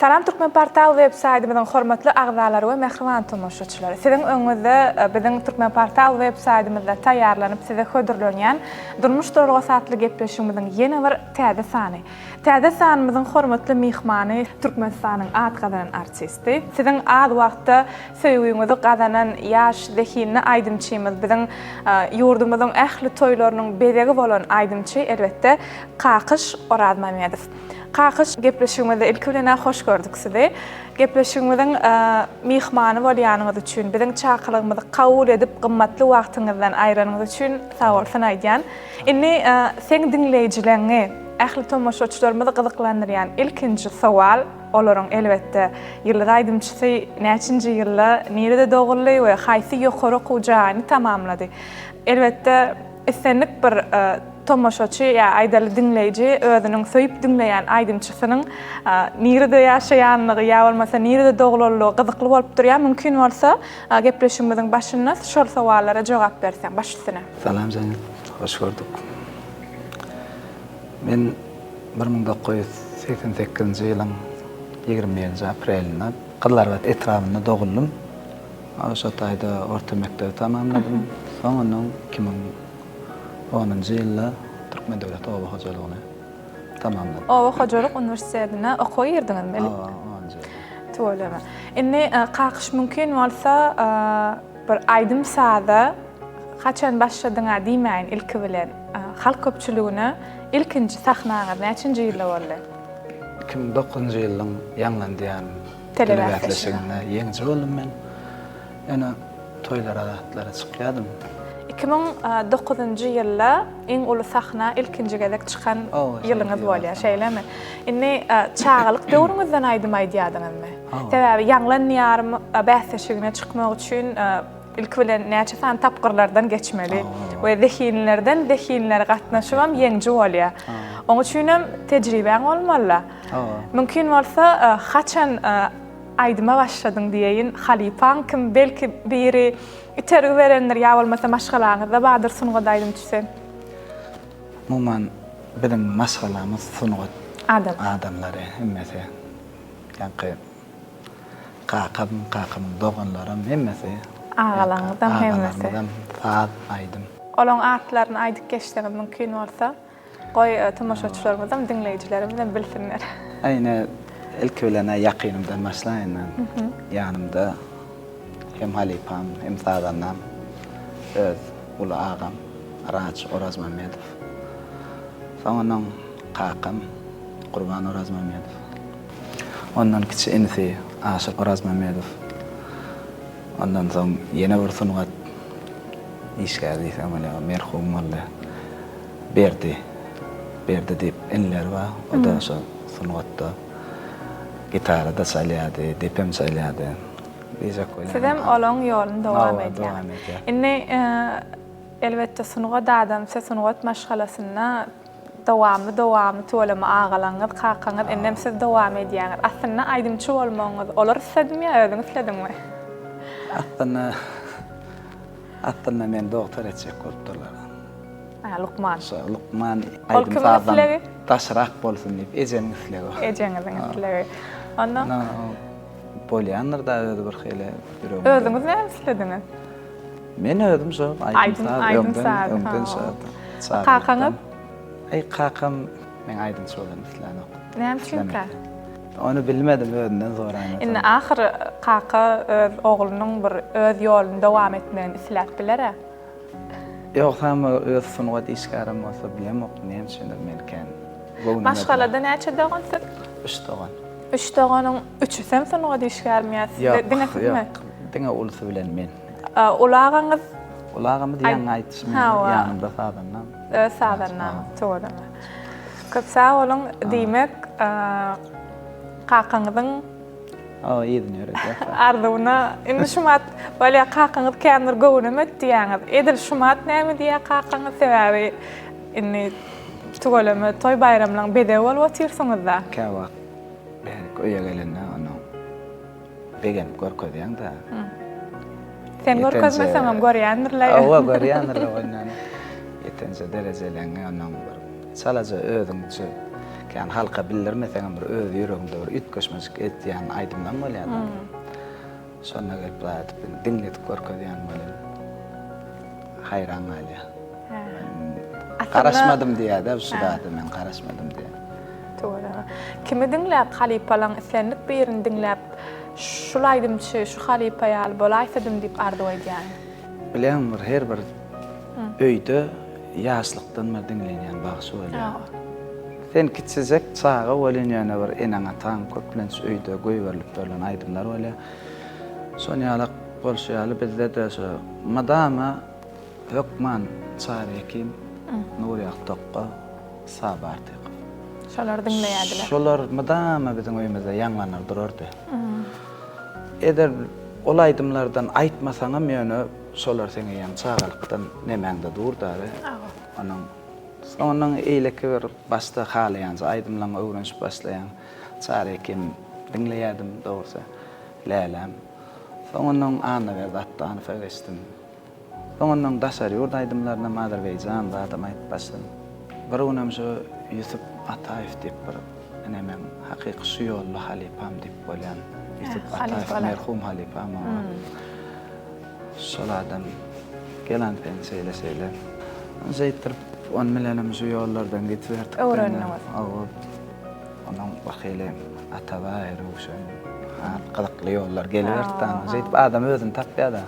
Salam Türkmen Portal web-saytymyzyň hormatly agzalary we mehriban tomoşaçylary. Siziň öňüňizde biziň Türkmen Portal web-saytymyzda taýýarlanyp size hödürlenýän durmuş dorga satly gepleşigimiziň ýene bir täze sany. Täze sanymyzyň hormatly mehmany Türkmenistanyň atgadan artisti. Siziň az wagtda söýgüňizi gazanan ýaş zehinli aýdymçymyz biziň ýurdumyzyň ähli toýlarynyň beregi bolan aýdymçy elbetde Kakış Oraz Mamedow. Kakış gepleşigimizde ilk bilen hoş gördük sizi. Gepleşigimizin mehmany bolýanyňyz üçin, biziň çakylygymyzy kabul edip gymmatly wagtyňyzdan aýranyňyz üçin sag bolsun aýdýan. Indi sen dinleýijilerini, ähli tomoşaçylarymyzy gyzyklandyrýan ilkinji sowal olaryň elbetde ýyllar aýdymçysy näçinji ýylda nerede dogully we haýsy ýokary okuwjany tamamlady. Elbetde esenlik bir tomoşaçy ýa aýdaly dinleýiji özüniň söýüp dinleýän aýdymçysynyň nerede ýaşaýanlygy ýa bolmasa nerede dogullygy gyzykly bolup durýar. Mümkin bolsa gepleşigimiziň başynda şol sowallara jogap bersen başlysyna. Salam Zeynep, hoş gördük. Men 1988-nji ýylyň 20-nji aprelinde Qızlarbat etrafynda doguldum. Oşo taýda orta mektebi tamamladym. Soňra 2010-njy ýylda Türkmen Döwlet Oba hojalygyny tamamladım. Oba hojalyk universitetine okuw ýerdiňizmi? Toýlama. Indi Kakış mümkin bolsa bir aýdym sada haçan başladyňa diýmäň ilki bilen halk köpçüligine ilkinji sahnaňyz näçinji ýylda boldy? 2009-njy ýylyň ýanglandyýan telewiziýasynda ýeňji boldum men. Ýa-ni toýlara adatlara çykýardym. 2009-njy ýylda iň uly sahna ilkinji gezek çykan ýylyňyz bolýar, şeýlemi? Indi çağlyk döwrüňizden aýdym aýdýardyňyzmy? Sebäbi ýanglanýarym bäsleşigine çykmak üçin ilk bilen näçe san tapgyrlardan geçmeli we zehinlerden zehinlere gatnaşywam ýeňji bolýar. Oň üçin hem tejribeň bolmaly. Mümkin bolsa haçan aýdyma başladyň diýeýin, halipaň kim belki biri itergi berenler ýa bolmasa maşgalaňyzda badyr sunuga aýdymçysy. Umuman bilim maşgalamyz sunuga adamlary hemmesi. Ýa-ni kakam doganlarym hemmesi. Ağalaňyzdan hemmesi. Fat aýdym. Olaň atlaryny aýdyp geçdiňiz mümkin bolsa, goý tomoşaçylarymyzdan dinleýijilerimizden bilsinler. Aýna ilk bilen ýakynymdan başlaýan. Ýanymda hem halipam hem sadanam öz uly agam Araç Oraz Mamedow. Soňra kakam Gurban Oraz Mamedow. Ondan kiçi enisi Aşyk Oraz Mamedow. Ondan soň ýene bir sunugat işgärdi diýsem merhum boldy. Berdi diýip enler bar. O da şo sunugatda gitarada çalýardy, depem çalýardy. Sizem olaň ýoluna dowam edýär. Indi elbetde sunugat adam, sunugat maşgalasyna dowamly tolama agalaňyz, kakaňyz endem siz dowam edýäňiz. Aslynda aýdymçy bolmagyňyz olar isledimi ýa özüňiz isledimmi? Aslynda men doktor etjek bolupdyrlar. Lukman. Lukman aýdym sadan taşrak bolsun diýip ejeňiz islegi. Ejeňiziň islegi. Ondan bolýanlar da öýde bir hili ýüregi. Özüňiz näme islediňiz? Men özüm şo aýdym sadan. Kakaňyz? Kakam men aýdymçy bolan isläni. Näme üçinkä? Onu bilmedim özünden soraýan. Indi ahir kaka öz oglunyň bir öz ýolunda dowam etmegini isläp biler. Ýok, hem öz sunugat işgärim bolsa bilemok, näme üçindir menken. Maşgalada näçe dogansyz? 3 dogan. 3 doganyň 3-ü sen sunugat işgärmýäsiz. Diňesizmi? Diňe ulsy bilen men. Ulagaňyz? Ulagamy diýen aýtysmy ýanymda sadanam. Sadanam, toýlama. Köp sag bolun diýmek, kakaňyzyň ýedinýär. Arduwna indi şumat bolýa kakaňyz kändir göwnümet diýäňiz. Edil şumat näme diýär kakaňyz sebäbi indi toýlama toý bayramlaryň bedew bolup otursaňyzda. Käwak. Öýe gelende onu begen görkezýäň-de. Sen görkezmeseň hem görýändirler. Görýändirler onu. Yetense derejelerini onu salaja özüňçe yani halka bilir mesela bir öz yüreğimde bir üt köşmezlik etdiyen aydımdan bolýar. Sonra gelip rahat dinletip görkezýän bolýar. Hayran bolýar. Garaşmadım diýär, şuda men garaşmadım diýär. Doğru. Kimi dinläp halipalan islenip birini dinläp şulaydymçy, şu halipaýa al bolaýsadım diýip arzu edýän. Bilen her bir öýde ýaşlykdan bir dinleýän bagşy bolýar. Sen kiçizek çağa bolýan bir enaňa taň köplenç öýde goýberlik bolan aýdymlar bolýar. Sonýalyk bolşýaly bizde de şu madama hökman çarekim Nuriýat Tokka Sabartyk. Şolar dinleýärdiler. Şolar madama biziň öýümizde ýanglanar durardy. Eder olaydymlardan aýtmasaňam ýöne şolar seňe ýan çağalykdan nemäňde durdary. Onun eýleki bir başda halaýan, aýdymlaryň öwrenişip başlaýan çarekim dinleýärdim dogrusa. Lälam. Onun ana berdi atdan fegestim. Onun daşary ýurdaýdymlaryna Azerbaýjan we adam aýtyp başladım. Bir oňam şu Yusuf Ataýew diýip bir enemen hakyky şu ýolly halipam diýip bolýan. Yusuf Ataýew merhum halipam. Şol adam gelen penseyle zeytir on milenim şu ýollardan gitberdik. Onun bahyly Ataýew ruşan qadaqly ýollar gelýärdi. Zeytip adam özüni tapýar da.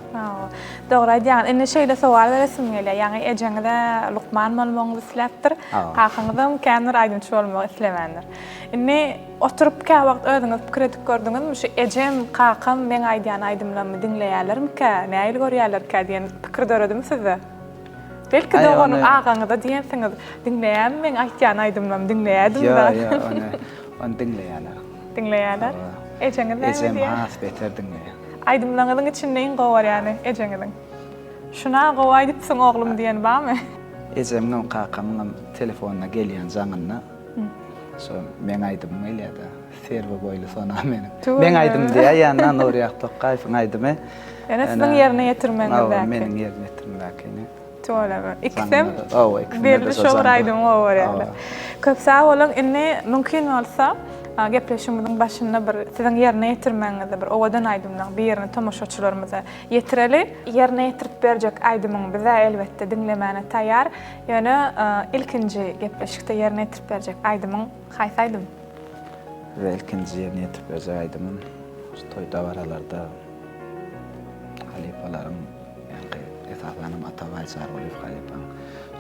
Dogry aýdýan. Indi şeýle sowal beresim gelýär. Ýani ejeňde Lukman bolmagyňyzy isläpdir. Hakyňyzam känder aýdymçy bolmagy islemendir. Indi oturup kä wagt özüňiz pikir edip gördüňizmi? Şu ejem, kakam men aýdýan aýdymlarymy dinleýärlermi-kä? Näýil görýärler-kä diýen pikir döredimi sizde? Belki de onun ağaňyza diýensiňiz, dinleýän men aýdýan aýdymlarymy dinleýärdim da. On dinleýärler. Dinleýärler. Ejeňiz Ejem has beter dinleýär. Aýdymlaryň içinde iň gowar ýani ejeňiň. Şuna gowa aýdypsyň oglum diýen barmy? Ejemniň kakamyň telefonuna gelýän zaňyna. So men aýdym gelýärdi. Serwe boýly sona menim. Men aýdym diýär, ýa-ni Nuriýat Tokkaýew aýdymy. Ene siziň ýerine ýetirmeňiz belki. Meniň ýerine ýetirmäkini. To'g'ri. Ikisem belli şoňra aýdym gowar ýa-ni. Köp sag bolan, indi mümkin bolsa gepleşimizin başında bir sizin yerine yetirmeňizde bir owadan aýdymlaryň birini tomoşaçylarymyza yetireli. Yerine yetirip berjek aýdymyň bize elbetde dinlemäne taýýar. Ýöne ilkinji gepleşikde yerine yetirip berjek aýdymyň haýsy aýdym? Ilkinji yerine yetirip berjek aýdymyň toýda baralarda halipalarym esasanyň Ataýew bolyp halipam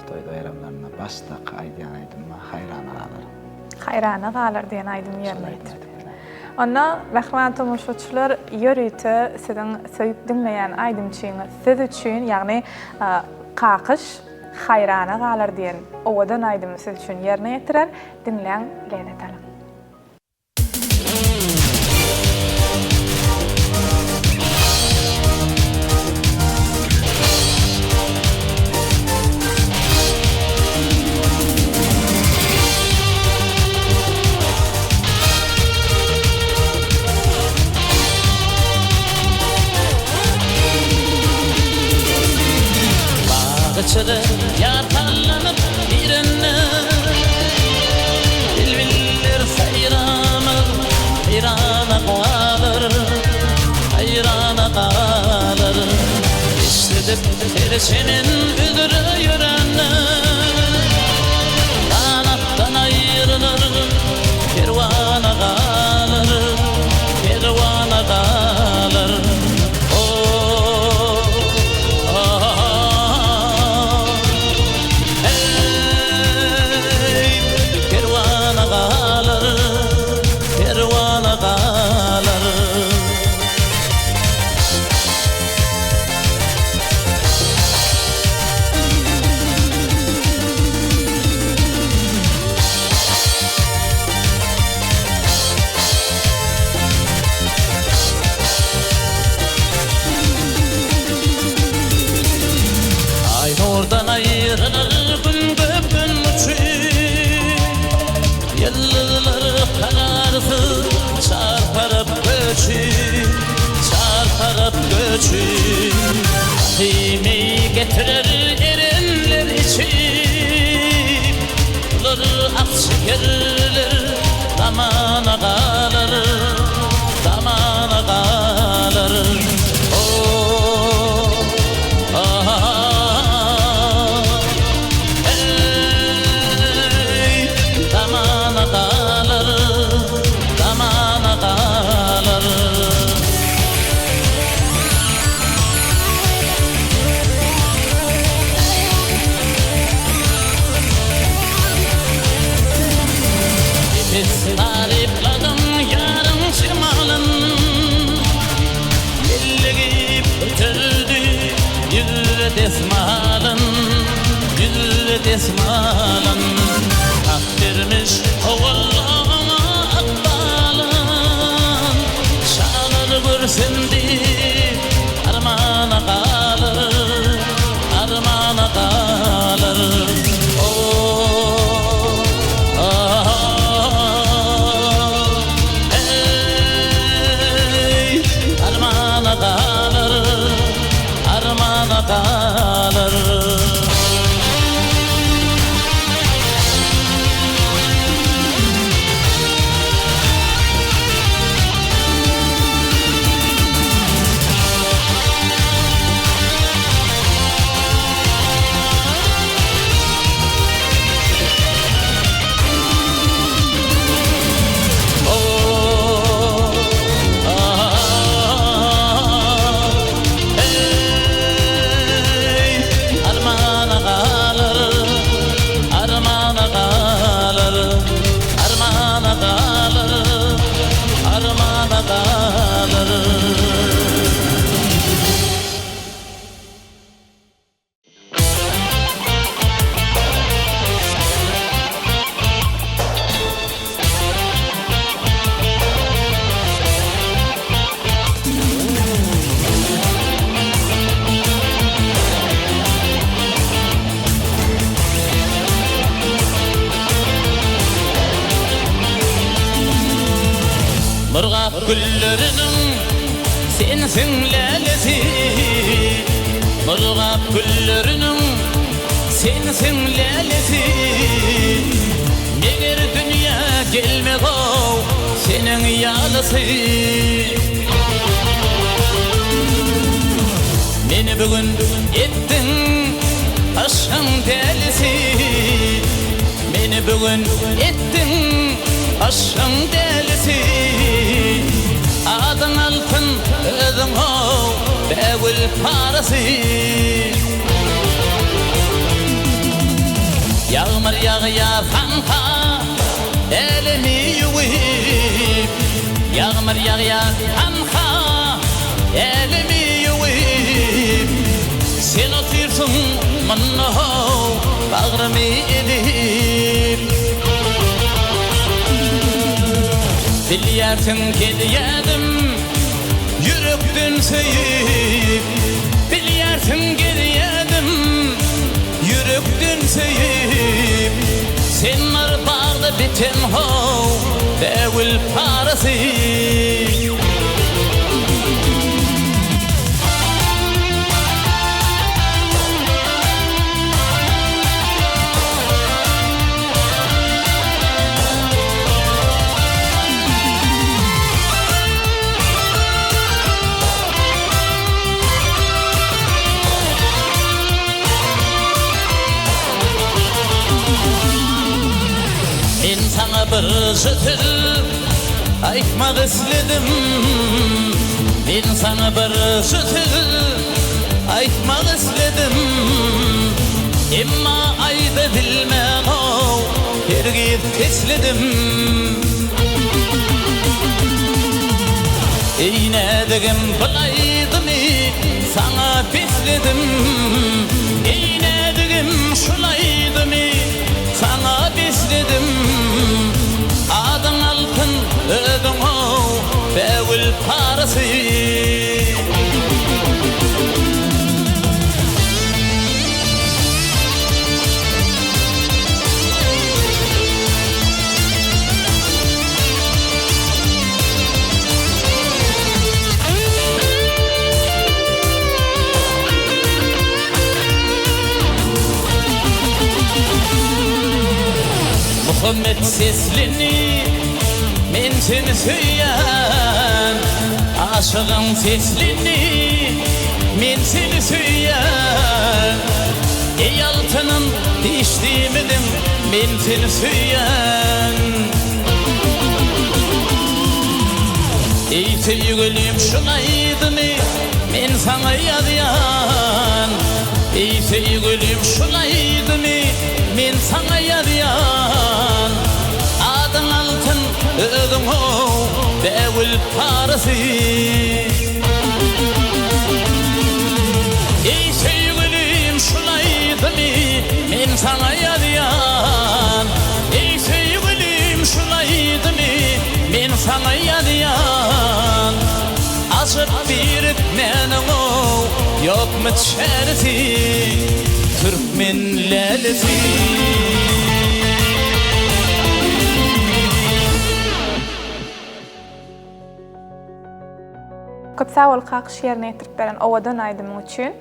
toýda bayramlaryna başda aýdýan aýdymy haýran alar. Hayrana galar diýen aýdym ýerine ýetirdi. Onda Mehriban tomoşaçylar ýörüýte siziň söýüp dinleýän aýdymçyňyz siz üçin, ýagny kakyş hayrana galar diýen owadan aýdymy siz üçin ýerine ýetirer, dinleýän leýletalım. Çırı yatarlanıp birini Bilbiller hayrana kalır İşledip perişinin üdürü yüreni Kanattan ayrılır kervana kalır Himi getirir erinler içip Bulur ak şekerler zamana kalır, zamana kalır. Oh, ah, ey, zamana kalır, zamana kalır. Tarifladım yarın şimalın, Yellegip ötüldü yüzü desmalın, yüzü desmalın. Takdirmiş oğullama akbalın, şanır gürsündü armana kalır, armana kalır. Mırgap güllerinin sensin lelesi, Mırgap güllerinin sensin lelesi. Neger dünya gelmek o senin yalısı. Beni bugün ettin aşkın delisi, Beni bugün ettin aşkın delisi. Adın altın ödüm o devil parası. Yağmur yağıyor kanka elimi yuvip, Yağmur yağıyor kanka elimi yuvip. Sen otursun bana bağrımı edip, Bilyersin gidiyedim yürekten söyüp, Bilyersin gidiyedim yürekten söyüp. Sen arpağda bitim ho devil parası. Sana bir söz aytmak istedim, ben sana bir söz aytmak istedim. Emma ayda bilmem o hergip esledim. Eynedigim bulaydı mı sana besledim, Eynedigim şulaydı mı sana besledim. Adın altın ödün o devil parası. Muhammed seslini seni söyleyen aşığın seslini men seni söyleyen ey altının içtiğimdim men seni söyleyen ey sevgilim şunaydı mı men sana yazyan ey sevgilim şunaydı mı men sana yazyan adın altın ödüm o devil parası ey sevgilim şunaydı mı men sana yazyan ey sevgilim şunaydı mı men sana yazyan aşık bir menin o yok mu çeresi Türkmen lelesi Köp sağol qalqış yerine yetirip beren owadan aydymyň üçin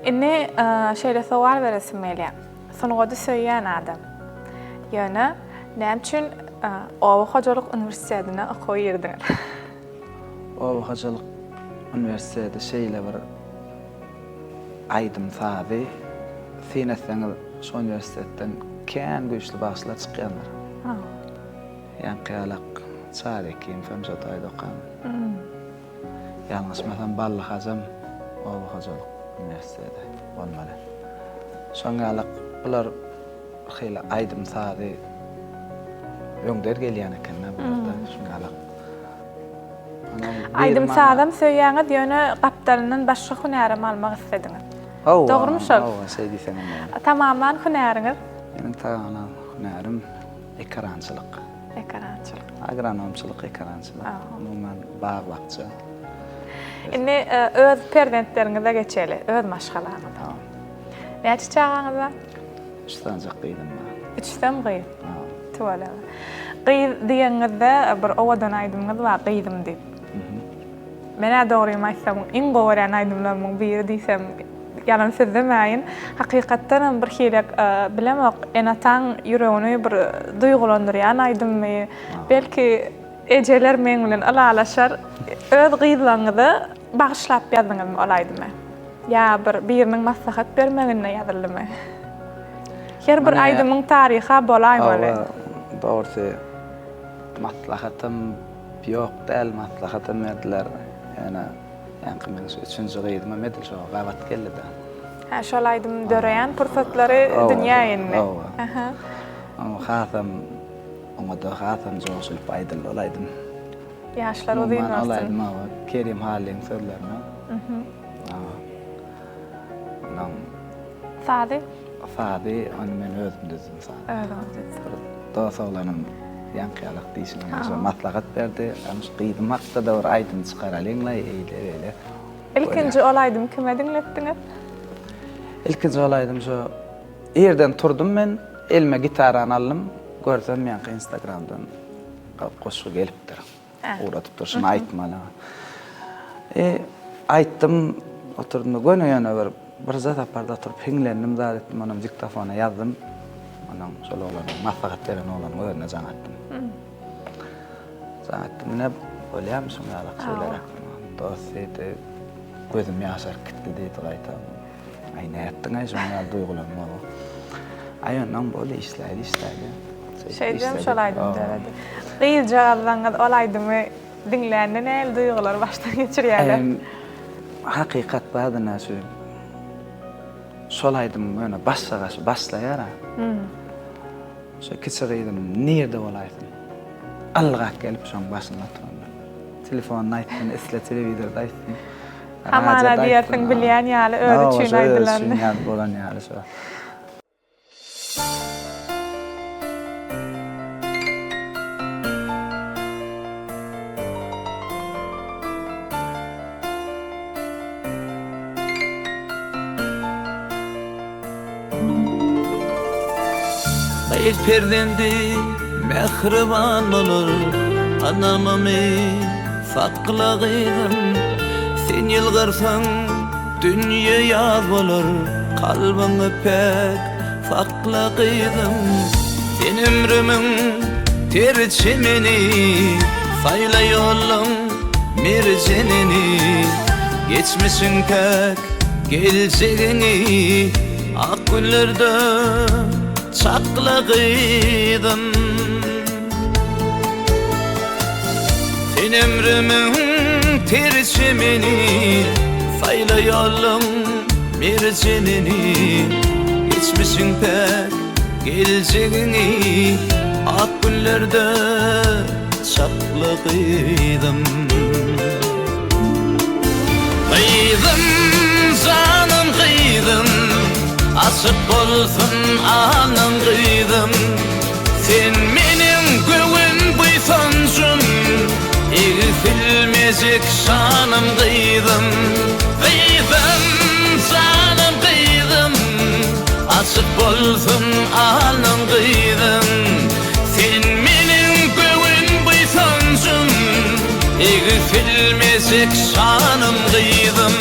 inni şeýle sowal beresim gelýär. Sonuňda söýýän adam. Ýöne näme üçin Owa Hojalyk Üniversitetine okuw ýerdiňiz? Owa Hojalyk Üniversiteti şeýle bir aydym taby. Sinetden şu üniversitetten kän güýçli bagşlar çykýanlar. Ýa-ni qyalak çarekim femjat aýda okan. Yalnız mesela Ballık Azam Owa Hojalyk Üniversiteti bolmaly. Şoňalyk bular hyle aydym taby öňder gelýän eken burada şoňalyk. Aydym sadam söýýäňiz ýöne gapdalynyň başga hünärem almak istediňiz. Dogrymy şol? Tamaman hünäriňiz? Menin tamaman hünärim ekrançylyk. Ekrançylyk. Agronomçylyk, ekrançylyk. Umuman bağ bagça. Inni öz perdentleriňize geçeli, öz maşgalaňyza. Näçe çağaňyz bar? 3 tane qyydym ben. 3-den qyyd. Tuwala. Qyyd diýeňizde bir owadan aýdymyňyz bar, qyydym diýip. Mene dogrymy aýtsam, iň gowran aýdymlaryň biri diýsem, ýalany söz demäýin. Hakykatdan bir hilek bilemok, enatan ýüregini bir duýgulandyrýan aýdymmy, belki ejeler men bilen alalaşar, öz qyydlaryňyzy bagyşlap ýazdyňyzmy olaýdymy? Ya biriniň maslahat bermegine ýazyldymy? Her bir aýdymyň taryha bolaýmaly. Dogry maslahatym ýok däl, maslahatym berdiler. Yani men üçüncü qyydym medil şo gabat geldi. Ha, şol aýdym döreýän pursatlary dünýä indi. Aha. Ama hasam da hasam joşul paýdaly olaýdym. Ýaşlar uzyň bolsun. Olaýdym, Kerim Halin sözlerine. Sady? Sady, onu men özüm düzdüm sady. Daha sağlanım ýanqyalak diýsin. Maslahat berdi, aňyş qyydym hakda da bir aýdym çykaralyňla eýle. Ilkinji olaýdym kime dinletdiňiz? Ilkinji olaýdym şo ýerden turdum men, elime gitarany aldym, görsem ýanky Instagramdan goşgy gelipdir. Uratypdyr, şunu aýtmaly. Aýtdym, oturdum, göňe bir zat aparda turup hiňlendim, zat etdim, onu diktofona ýazdym. Ondan şol olan maslahat beren olan öňe jaňatdym. Zaten ne bolýam şoňalyk şeýler. Dosydy gözüm ýaşar gitdi diýip gaýtam. Ay näetdiň ay şoňal duýgulanma. Ay ondan boli işlädi. Şeýdem şol aýdym deredi. Qyýl jagallaňyz olaýdymy diňlände näil duýgular başdan geçirýärler? Hakykat badyna şu şol aýdym mena başlaýar. Şu kiçireýdim, nerede olaýdym? Algak gelip şoň başyna turdy. Telefon aýtdym, esle telewizorda aýtdym. Hamana diýersiň bilýän ýaly öňe üçin aýdylandy. Ýa bolan ýaly şo. Qyyd perdendi mehriban bolur anamamy sakla qyydym sen ýylgyrsaň dünýe ýaz bolur kalbyňy pek sakla qyydym sen ömrümiň terçimini Sayla yolun mircenini, geçmişin pek geleceğini. Ak günlerde çaklağıydım. Sen ömrümün tercimini, sayla yolun mircenini. Geçmişin pek geleceğini, ak günlerde çaklağıydım. Kıydım canım kıydım, aşık olsun anım kıydım. Sen benim göğün buysancım, eğitilmeyecek şanım kıydım. Kıydım canım kıydım, aşık olsun anım kıydım. Sen benim göğün buysancım, eğitilmeyecek şanım kıydım.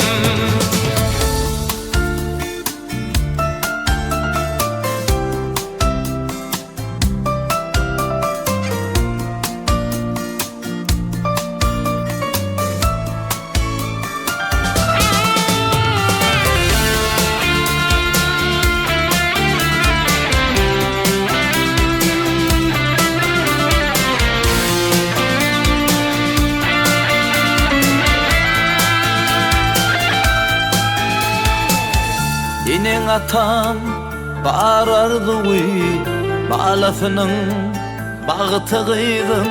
Senin atam bağırardı balafının bağıtığıydım.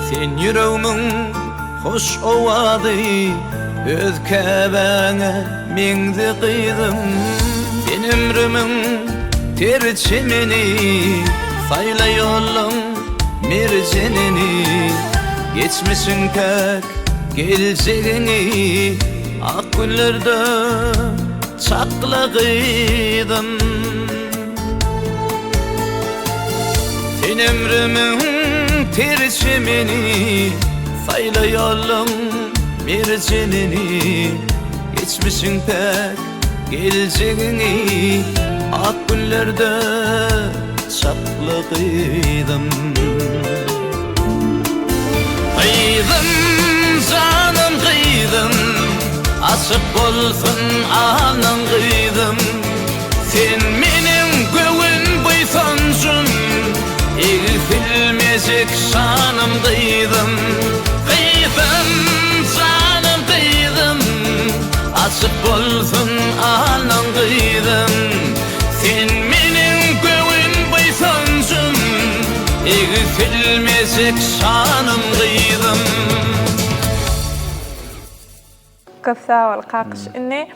Sen yüreğimin hoş ovadı, öz kebene mindi kıydım. Sen ömrümün tercimini, sayla yolun mircenini. Geçmişin pek geleceğini, ak günlerde çaklağıydım. Sen ömrümün tercimini, sayla yolun mircenini. Geçmişin pek geleceğini, ak günlerde çaklağıydım. Kıydım canım kıydım, aşık olsun anın kıydım. Sen benim göğün buysancım, eğitilmeyecek şanım kıydım. Kıydım canım kıydım, aşık olsun anın kıydım. Sen benim göğün buysancım, eğitilmeyecek şanım kıydım. Köpsa wal kakış inni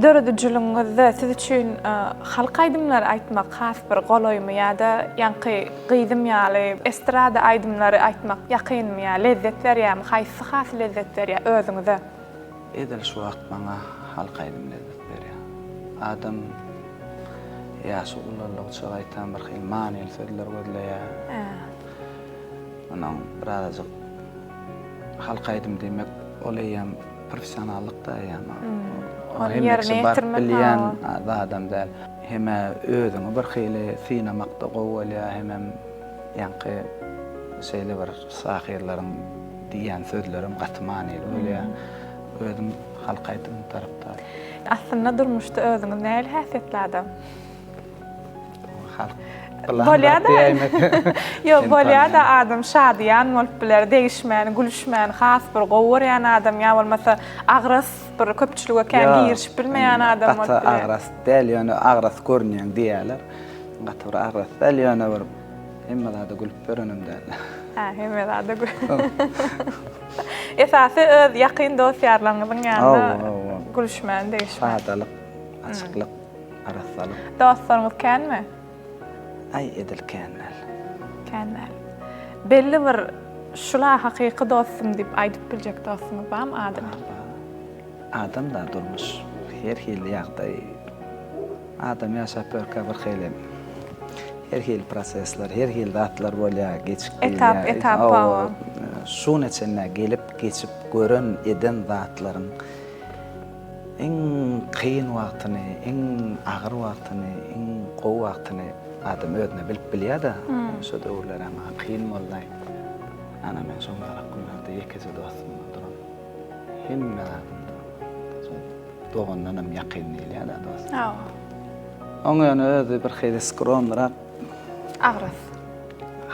döredücülüňizde siz üçin halk aýdymlary aýtmak has bir golaýmy ýa-da ýanky gyýdym ýaly estrada aýdymlary aýtmak ýakynmy ýa lezzet berýärmi? Haýsy has lezzet berýär özüňize? Edil şu wagt bana halka aydım lezzet berýär. Adam ýaşy ulanlyk çagaýtan bir hyl manil sözler gözleýär. Onuň birazajyk halka aydım demek olaýam professionallykda ýa-ni. Yerine bilýän adam däl. Heme özüňi bir hyly synamakda gowalýar, hemem ýanky şeýle bir sahirlaryň diýen sözlerim gatmany bolýar. Özüm halka aydım tarapdar. Aslında durmuşda özüňiz näle häsiýetli Halk bolýar-da. Ýok, bolýar-da adam şadyan bolup biler, degişmän, gülüşmän, has bir gowurýan adam ýa bolmasa agras bir köpçülüge kän girişip bilmeýän adam bolup biler. Agras däl ýöne agras görnýän diýerler. Gaty bir agras däl ýöne bir hemmede gülüp berenim däl. Hemmede gülüp. Esasy öz ýakyn dostlarlaryňyzyň ýanynda gülüşmän, degişmän. Sadalyk, açyklyk, arassalyk. Dostlaryňyz känmi? Ay edil känler. Känler. Belli bir şula hakyky dostum diýip aýdyp biljek dostuňyz barmy adam? Adam da durmuş. Her hil ýagdaý. Adam ýaşap bir hyl her hil prosesler, her hil zatlar bolýar, geçip etap. Şuň içinde gelip geçip gören eden zatlaryň en kıyın wagtyny, en agyr wagtyny, en gowy wagtyny adam özüne bilip bilýär-de. Şu döwürler ama kıyın bollaý. Ana men soňra günlerde ýekesi dostum duran. Hemme doğandanam ýakynly ýa-da dost. Oňa özü bir hili skromrak Agras.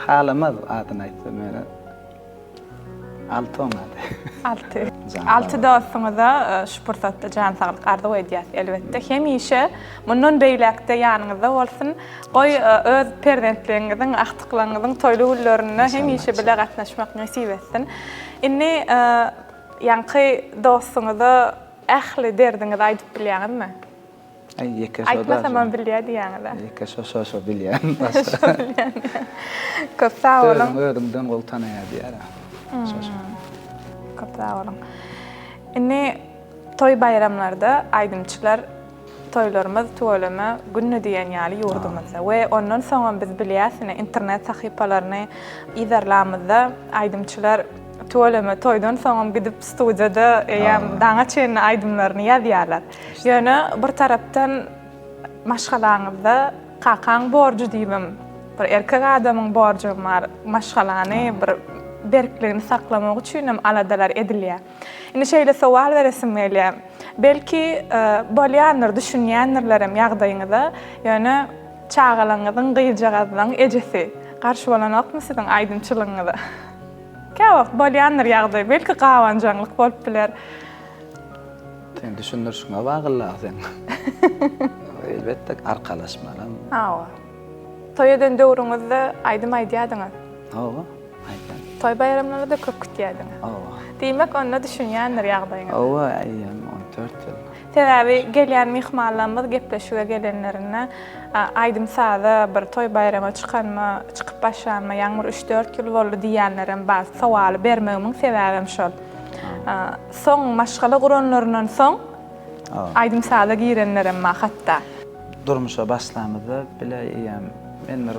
halamaz adyny aýtsam mene. Altomady. Altı dostuňyza şu pursatda jan saglyk arzu edýäs elbetde. Hemişe mundan beýlekde ýanyňyzda bolsun. Goý öz perdentleriňiziň, aktyklaryňyzyň toýly günlerinde hemişe bile gatnaşmak nasip etsin. Inni ýanky dostuňyza ähli derdiňizi aýdyp bilýäňizmi? Aýtmasam men bilýär diýäňiz. Ýeke şo bilýän. Köp sag bolun. Ödümden gol tanaýar diýär. Köp sag bolun. Inni toy bayramlarda aýdymçylar toylarymyz, tuwalama günne diýen ýaly ýurdumyzda we ondan soň biz bilýäsine internet sahypalaryny izarlamyzda aýdymçylar tuwalama toydan soň gidip studiýada ýa-da daňa çenli aýdymlaryny ýazýarlar. Ýöne bir tarapdan maşgalaňyzda qaqaň borjy diýmem. Bir erkek adamyň borjy bar, maşgalany bir berkligini saklamak üçin hem aladalar edilýär. Indi şeýle sowal beresim gelýär. Belki bolýanlar, düşünýänler hem ýagdaýyňyzda, ýöne çağalaňyzyň gyýjagazyň ejesi garşy bolanokmy siziň aýdymçylygyňyzda? Käwak bolýanlar ýagdaý, belki gawanjanlyk bolup biler. Sen düşünürşüňe bagyllar sen. Elbetde arkalaşmalam. Toýdan döwrüňizde aýdym aýdýadyňyz. Aýdym. Toy bayramlarında köp kütýädiňiz. Diýmek onda düşünýänler ýagdaýyňyz. Aýdym 14 ýyl. Sebäbi gelýän mihmanlarymyz gepleşige gelenlerine aýdym sada bir toy bayrama çykanma, çykyp başlanma, ýaňmur 3-4 ýyl boldy diýenlerim bar. Sowaly bermegimin sebäbim şol. Soň maşgala guranlarynyň soň aýdym sada girenlerim ma hatda. Durmuşa başlamyzda bile ýem men bir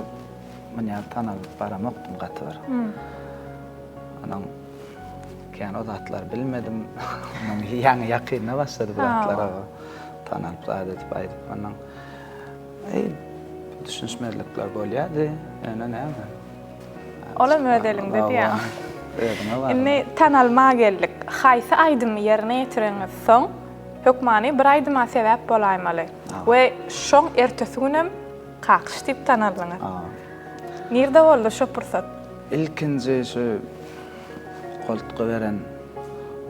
menya tanalyp baramokdum gatyr. Anan kän o zatlar bilmedim. Anan ýaňy ýakyna başlady bu zatlara. Tanalyp aýdyp anan düşünşmerlikler bolýardy. Ýöne näme? Ola mödelinde diýär. Inni tanalma geldik. Haýsy aýdymy ýerine ýetireňiz soň hökmany bir aýdyma sebäp bolaýmaly. We şoň ertesi günem qakyşdyp tanaldyňyz. Nirde boldy şu pursat? İlkinji şu goltga beren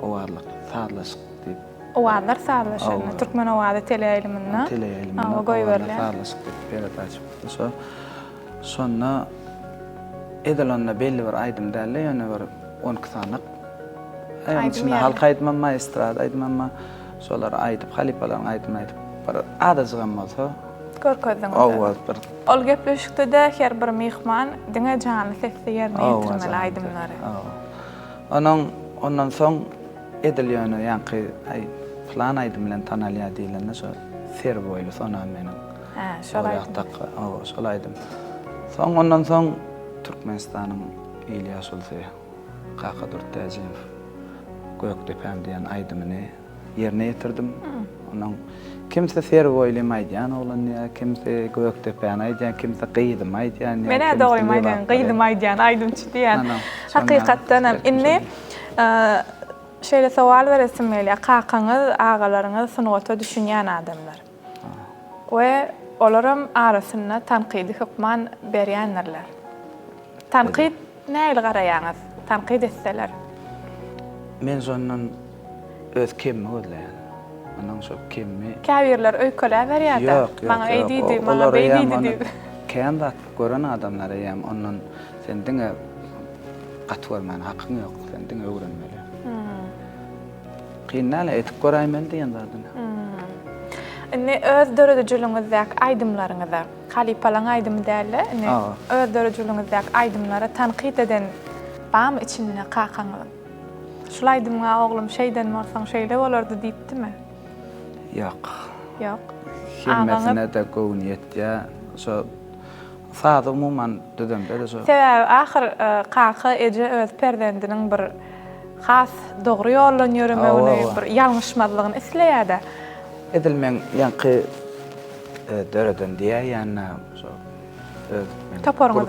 owarlyk, saglaşyk diýip. Owarlar saglaşyk. Türkmen owady teleýiliminde. Teleýiliminde goý berler. Saglaşyk diýip berat açyp. Şonna edelanna belli bir aýdym däle, ýöne bir 12 sanyk. Aýdym halka aýdmam maestrada aýdmam. Şolar aýdyp, halipalaryň aýdyp, bir adazygan bolsa. Görkezdiň. Bir. Ol gepleşikde de her bir mihman diňe janly sesli ýerine ýetirmeli aýdymlary. Ondan soň edilýäne ýanky plan aýdym bilen tanalýar diýilende şo ser boýly sonam meniň. Şol aýdym. Şol aýdym. Ondan soň Türkmenistanyň İlyas Ulsy, Qaqadur Täjiňew, Gökdepem diýen aýdymyny ýerine ýetirdim. Onuň kimse ser boýly maýdan oglan ýa, kimse Gökdepen aýdýan, kimse Gyýdym aýdýan. Mene dogry maýdan, Gyýdym aýdýan, aýdymçy diýen. Hakykatdan hem inni şeýle sowal beresim gelýär. Qaqaňyz, agalaryňyz sunugata düşünýän adamlar. We olaram arasynda tanqidi hukman berýänler. Tanqid näil garaýaňyz? Tanqid etseler. Men şondan öz kimmi gözleýän. Anan şo kimmi? Käbirler öýköler berýärdi. Maňa eýdidi, maňa beýdidi diýip. Kända gören adamlar ýam ondan sen diňe gatwarman hakyň ýok, sen diňe öwrenmeli. Kynnaly etip göräýmen diýen zadyň. Inni öz döredejiliňizde aýdymlaryňyza, halipalaň aýdymy däle, inni öz döredejiliňizde aýdymlara tanqid eden bam içinde qaqaňyz. Şol aýdymga oglum şeýden morsaň şeýle bolardy diýipdimi? Ýok. Ýok. Hemmesine de gowy niýetde şo sady umuman dedemde de şo. Sebäbi ahir qaqa eje öz perdendiniň bir has dogry ýollan ýöremegini, bir ýalňyşmazlygyny isleýärdi. Edilmen ýanky döreden diýär ýa-da şo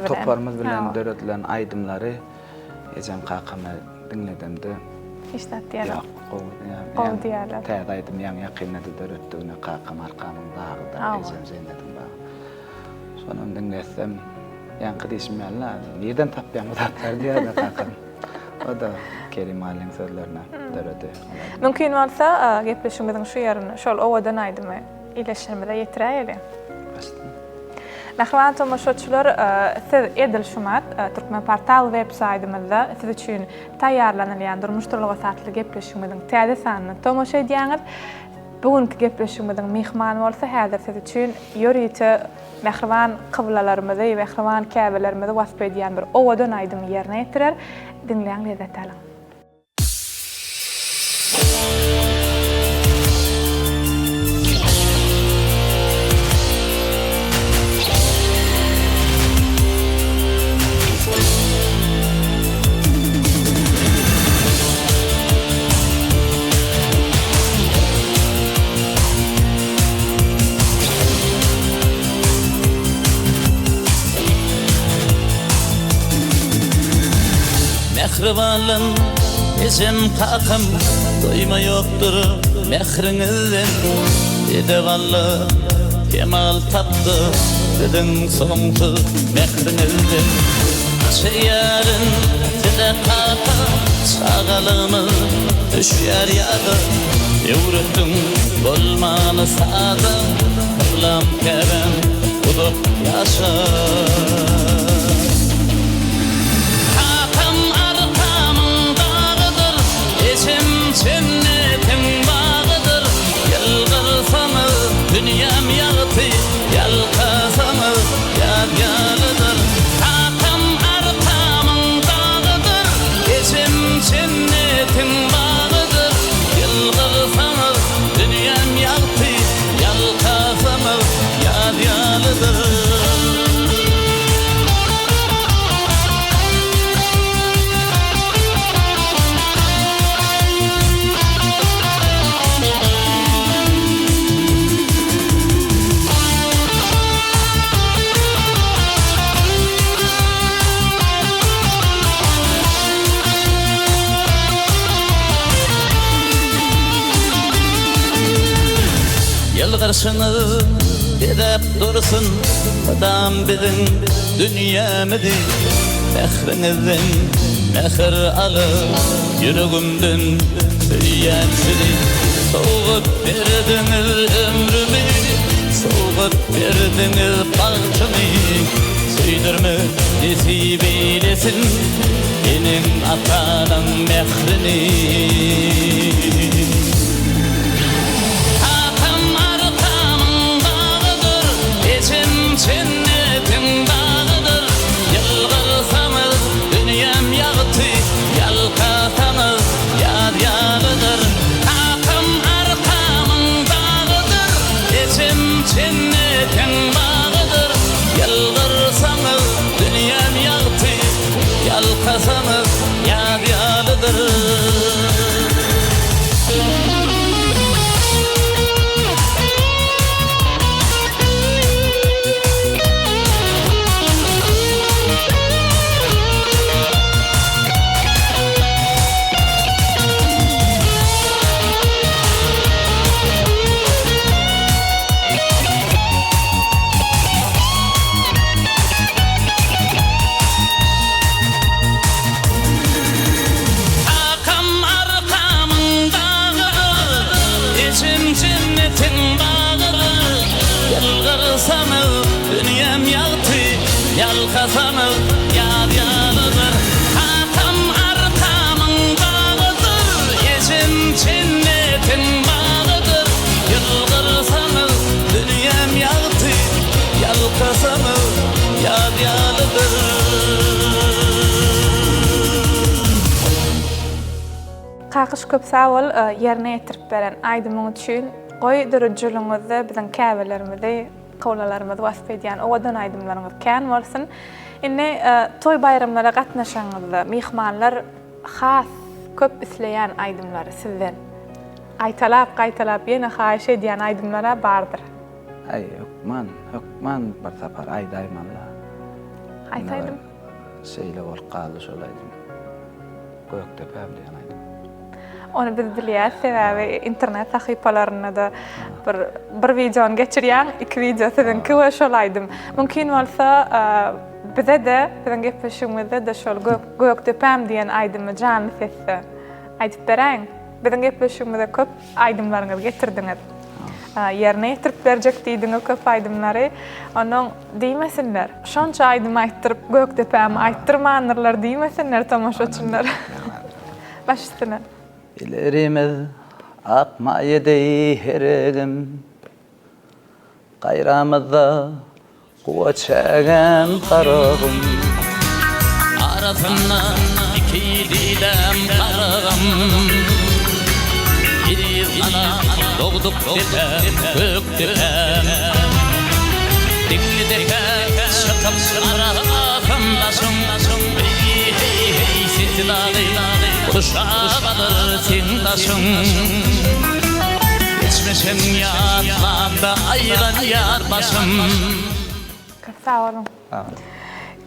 toparmyz bilen döredilen aýdymlary Ecem kakama dinledimdi. İşte diyelim. Yok, Qow diýerler. Täzäýdim ýa ýakynady döretdigine kakam arkamyň dağıda ecem zeynledim ba. Şonun dinlesem ýanky diýişmýärler. Nerden tapýan bu tatlar diýerler kakam. O da Kerim Aliň sözlerine döredi. Mümkin bolsa gepleşigimiziň şu ýerini şol owadan aýdymy ileşirmede ýetiräýeli. Mehriban tomoşaçylar, siz Edil Şumat, Türkmen Portal web saytymyzda siz üçin taýýarlanylýan durmuşdurlygy satly gepleşigimiziň täze sanyny tomoşa edýäňiz. Bugünkü gepleşigimiziň mehmany bolsa häzir siz üçin ýörüýte mehriban kyblalarymyzy, mehriban käbelerimizi wasp edýän bir owadan aýdymy ýerine ýetirer. Dinleýän lezzet alyň. Mehribanlym ecem kakam doyma yoktur mehriňizden edevally kemal tapdy dedin soňsuz mehriňizden şeýärin tide kaka sagalymy düşýär ýagy ýöwretdiň bolmany sada kılam kerem udup ýaşar. Cennetin bağıdır, yalvarsanız dünyam yağıtı, yalkasanız yadyalıdır. Kakam arkamın dağıdır, geçim cennetin bağıdır, yalvarsanız dünyam yağıtı, yalkasanız yadyalıdır. Karşını edep dursun adam bizim dünyamidi mehrinizden mehir alıp yüreğimden söyleyensiz soğuk verdiniz ömrümü soğuk verdiniz bahtımı söydürme nesip eylesin benim atanın mehrini. Cennetin bağıdır, yalvarsanız dünyam yağıtı, yalkasanız yadyalıdır. Kakam arkamın dağıdır, ecem cennetin bağıdır, yalvarsanız dünyam yağıtı, yalkasanız yadyalıdır. Yalkasanız yadyalıdır. Kakam arkamın dağıdır, ecem cennetin bağıdır. Yalvarsanız dünyam yağıtı, yalkasanız yadyalıdır. Kakış köp sağol yerine yetirip beren aýdymyň üçin goý dürüjülüňizde biziň käbelerimizi kowlalarymyzy wasp edýän owadan aýdymlaryňyz kän bolsun. Indi toy bayramlara gatnaşaňyzda mehmanlar has köp isleýän aýdymlary sizden gaýtalap ýene haýyş edýän aýdymlara bardyr. Ay, hukman bir tapar aýdaýmanlar. Aýtaýdym. Şeýle bol galy şol aýdym. Göktepe diýen aýdym. Onu biz bilýär, sebäbi internet sahypalaryna da bir videony geçirýän, 2 video sizinki we şol aýdym. Mümkin bolsa bize de, bizden gepleşigimizde de şol Göktepe diýen aýdymy canly sesle aýdyp beräň. Bizden gepleşigimizde köp aýdymlaryňyzy getirdiňiz. Yerine getirip berjek diýdiňiz köp aýdymlary. Onuň diýmesinler. Şonça aýdym aýtdyryp Göktepe'mi aýtdyrmanyrlar diýmesinler tamaşaçylar. Baş üstüne. İlerimiz akmaydı herigim, gayramızda kuva çägen karagım. Arasından iki dilem karagım. Biri ana doğduk tepem, gök tepem. Dikli tepem, şatam arasındasın. Hey hey hey setilağı. Kuşağı alır tindaşın. Geçmesem yatlarda ayran yar başım. Sağ olun.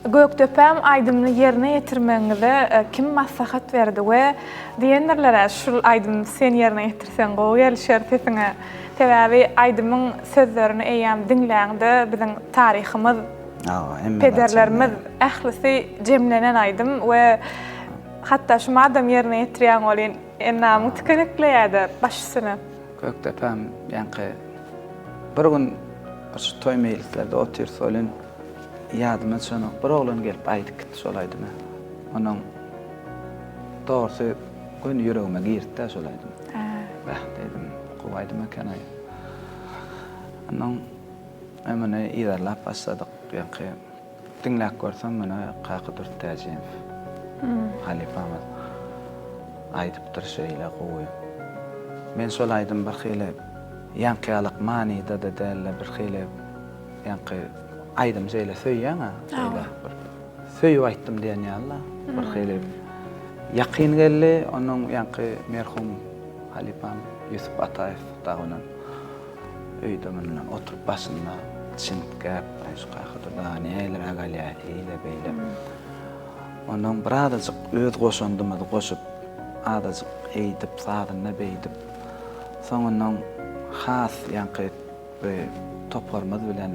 Göktepe'm aýdymny yerine getirmeňize kim maslahat berdi we diýenlerlere şul aýdym sen yerine getirsen gowy gelişer sesiňe. Sebäbi aýdymyň sözlerini eýýäm dinläňde biziň taryhymyz, pederlerimiz ählisi jemlenen aýdym we hatta şu adam yerine getirýän bolýan ennäme tükenekleýärdi başysyny. Göktepe'm ýanky bir gün şu toy mejlislerde otursa bolan ýadyma çanyk bir oglan gelip aýdyp şol aýdym. Onuň dogry gün ýüregime girdi şol aýdym. Dedim, gowaýdym ekan aý. Onuň emine iýerläp başladyk ýanky dinläp görsem mene Kakydur Täjiýew. Halifamız aýdypdyr şeýle gowy. Men şol aýdym bir hili ýankylyk manida da dälle bir hili ýanky aýdym şeýle söýýäň şeýle bir söýüp aýtdym diýen ýaly bir hili ýakyn geldi onuň ýanky merhum Halifam Yusuf Ataev dagyndan öýde menen oturup başynda çintgäp şu Kakydurda näler agalýar ile beýle. Onuň bir adajyk öz goşandymyzy goşup, adajyk eýdip, sadyna beýdip, soňundan has ýanky toparmaz bilen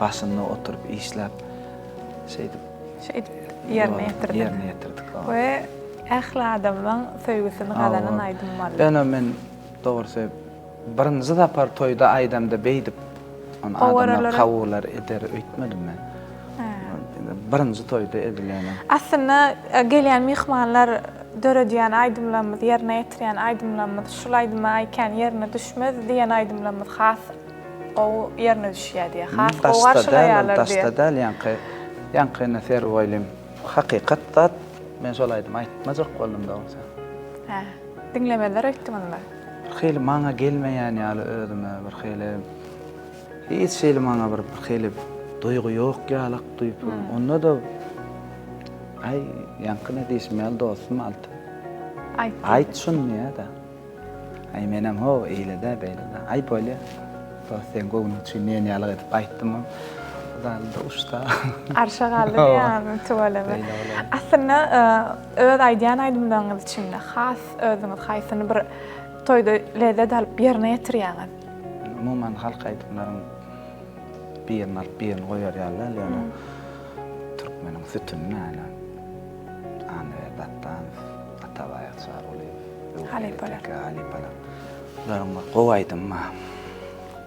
başynda oturup işläp şeýdip Yerine getirdik. We ähli adamlaň söýgüsini galanan aýdym bolar. Men dogry birinji zapar toýda aýdamda beýdip, onu adamlar kawular eder öýtmedim men. Birinji toýda edilen. Aslında gelýän mihmanlar döredýän aýdymlarymyz, yerine getirýän aýdymlarymyz, şol aýdyma aýkan yerine düşmez diýen aýdymlarymyz has o yerine düşýär, has o garşylaýarlar diýe. Dastadal ýanky näser boýlym. Hakykatda men şol aýdym aýtmajak boldum da olsa. Dinlemeler öýtdiňizmi? Hili maňa gelmeýän ýaly özüme bir hili hiç şeýle maňa bir hili duygu ýok ýalyk duýup. Onda da ay ýankyna diýişmeli dostum aldy. Aýtşyn ýa-da. Ay menem ho eýlede beýlede. Ay bolýa. Sen goňy üçin näme ýalyk edip aýtdym. Dalda usta. Arşa galdy ýa-da tuwalama. Aslında öz aýdýan aýdymlaryňyz içinde has özüňiz haýsyny bir toýda lezzet alyp ýerine getirýäňiz. Umuman halk aýdymlaryň bir goýar ýalylar ýa-da türkmeniň sütüni näle. Ane battan atawaýa çaruly. Halipalak. Laryň gowaýdymma.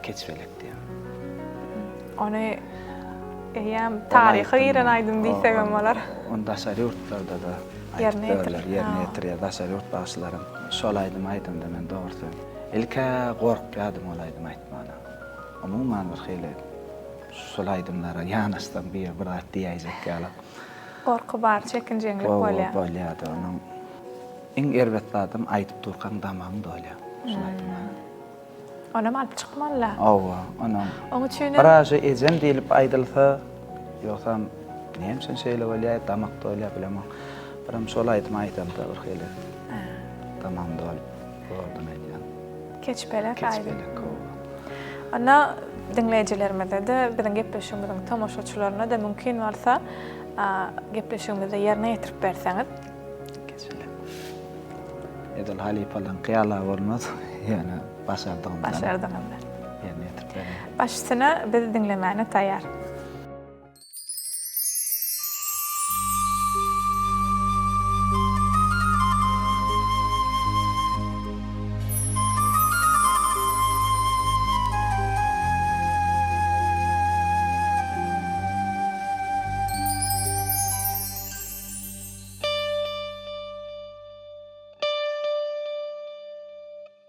Keçbelek diýen. Onu eýäm taryhy ýeren aýdym diýsegem bolar. Onda şaýurtlarda da yerine getirýär. Daşaryurt başlaryň şol aýdym aýdymda men dogry. Ilke gorkýadym ol aýdym aýtmana. Umuman bir hili şol aýdymlara ýanaşdan bir aýt diýjek ýaly. Gorky bar, çekinjeňlik bolýar. Bolýar. Onuň iň erbet adym aýdyp durkan damam bolýar. Şol aýdym. Ona alyp çykmanlar. Onuň. Oň üçin Biraje ejem diýilip aýdylsa, ýoksam näme şeýle bolýar, damak bolýar bilemem. Biram şol aýdym aýdymda bir hili. Tamam dolup gordum edýän. Keçbelek aýdym. Ana dinleýijilerimize de biziň gepleşigimiziň tamaşaçylaryna da mümkin bolsa gepleşigimizi ýerine getirip berseňiz. Keçbelek. edil hali falan qiyala bolmaz. Yani başardım. Başardığınızda. Yani yetirdim. Başçısını biz dinlemeye tayyar.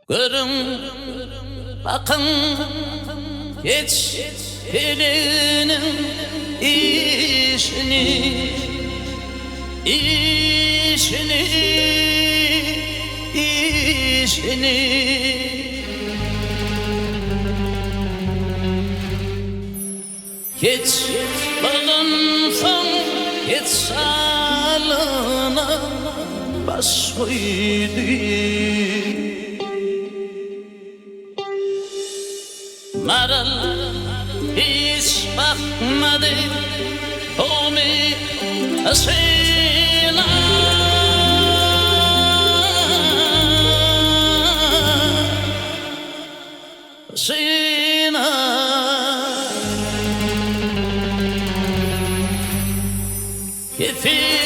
Görün bakın geç elinin işini geç balınsan geç salına baş koydu. Maral hiç bakmadı onu asıyla. Kefik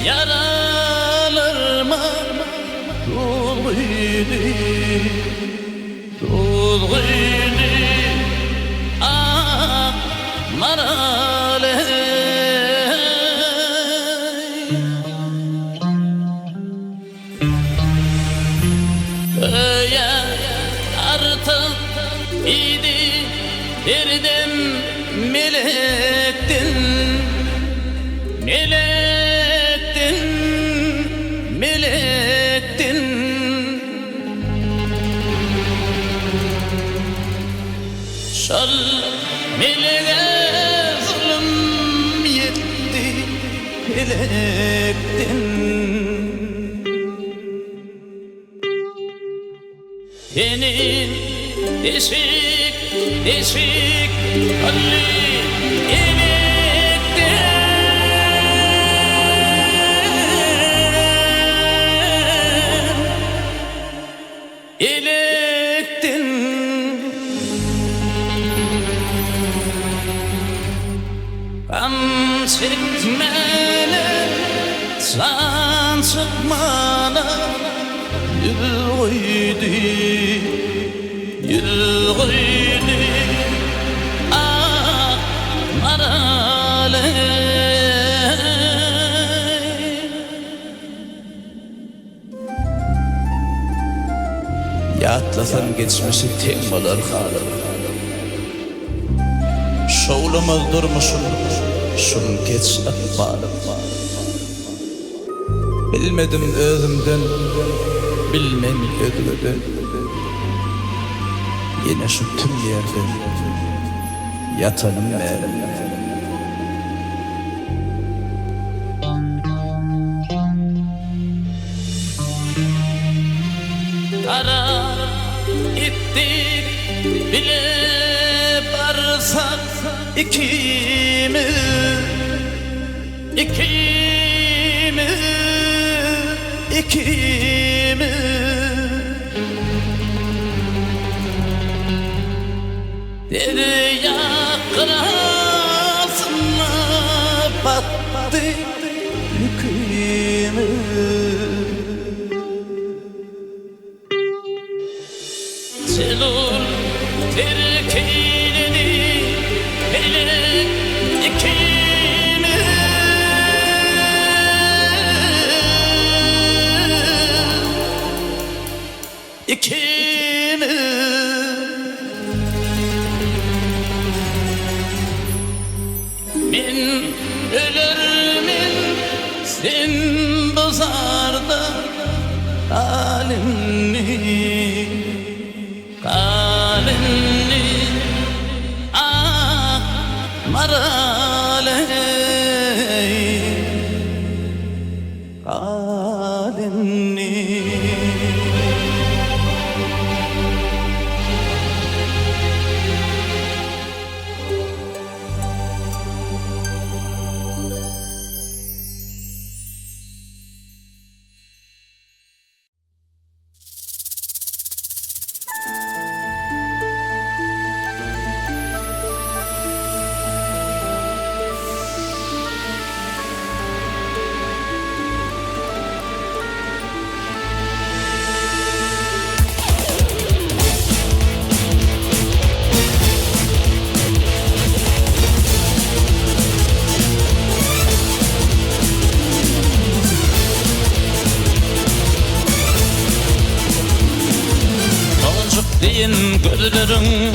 yaralarıma doluydu. Marale öyle artık idi birden melektin şal meleğe zulüm yetti melektin. Senin deşik halli elektin. Kan çekmeli, san çıkmalı, yürüydü, ah marale. Yatlasan geçmesi tem olar halim. Şoğlamaz durmuşum, şun geç akbalım. Bilmedim özümden, bilmem ödüden. Yine şu tüm yerden, yatanım meğerim. Karar ettik bile varsak ikimiz derya kırasına battı yükümüz. Selur terk eyledi hele ikimiz. Min ölürüm sen bozarda halimni. Ah marale kalini. gözlerin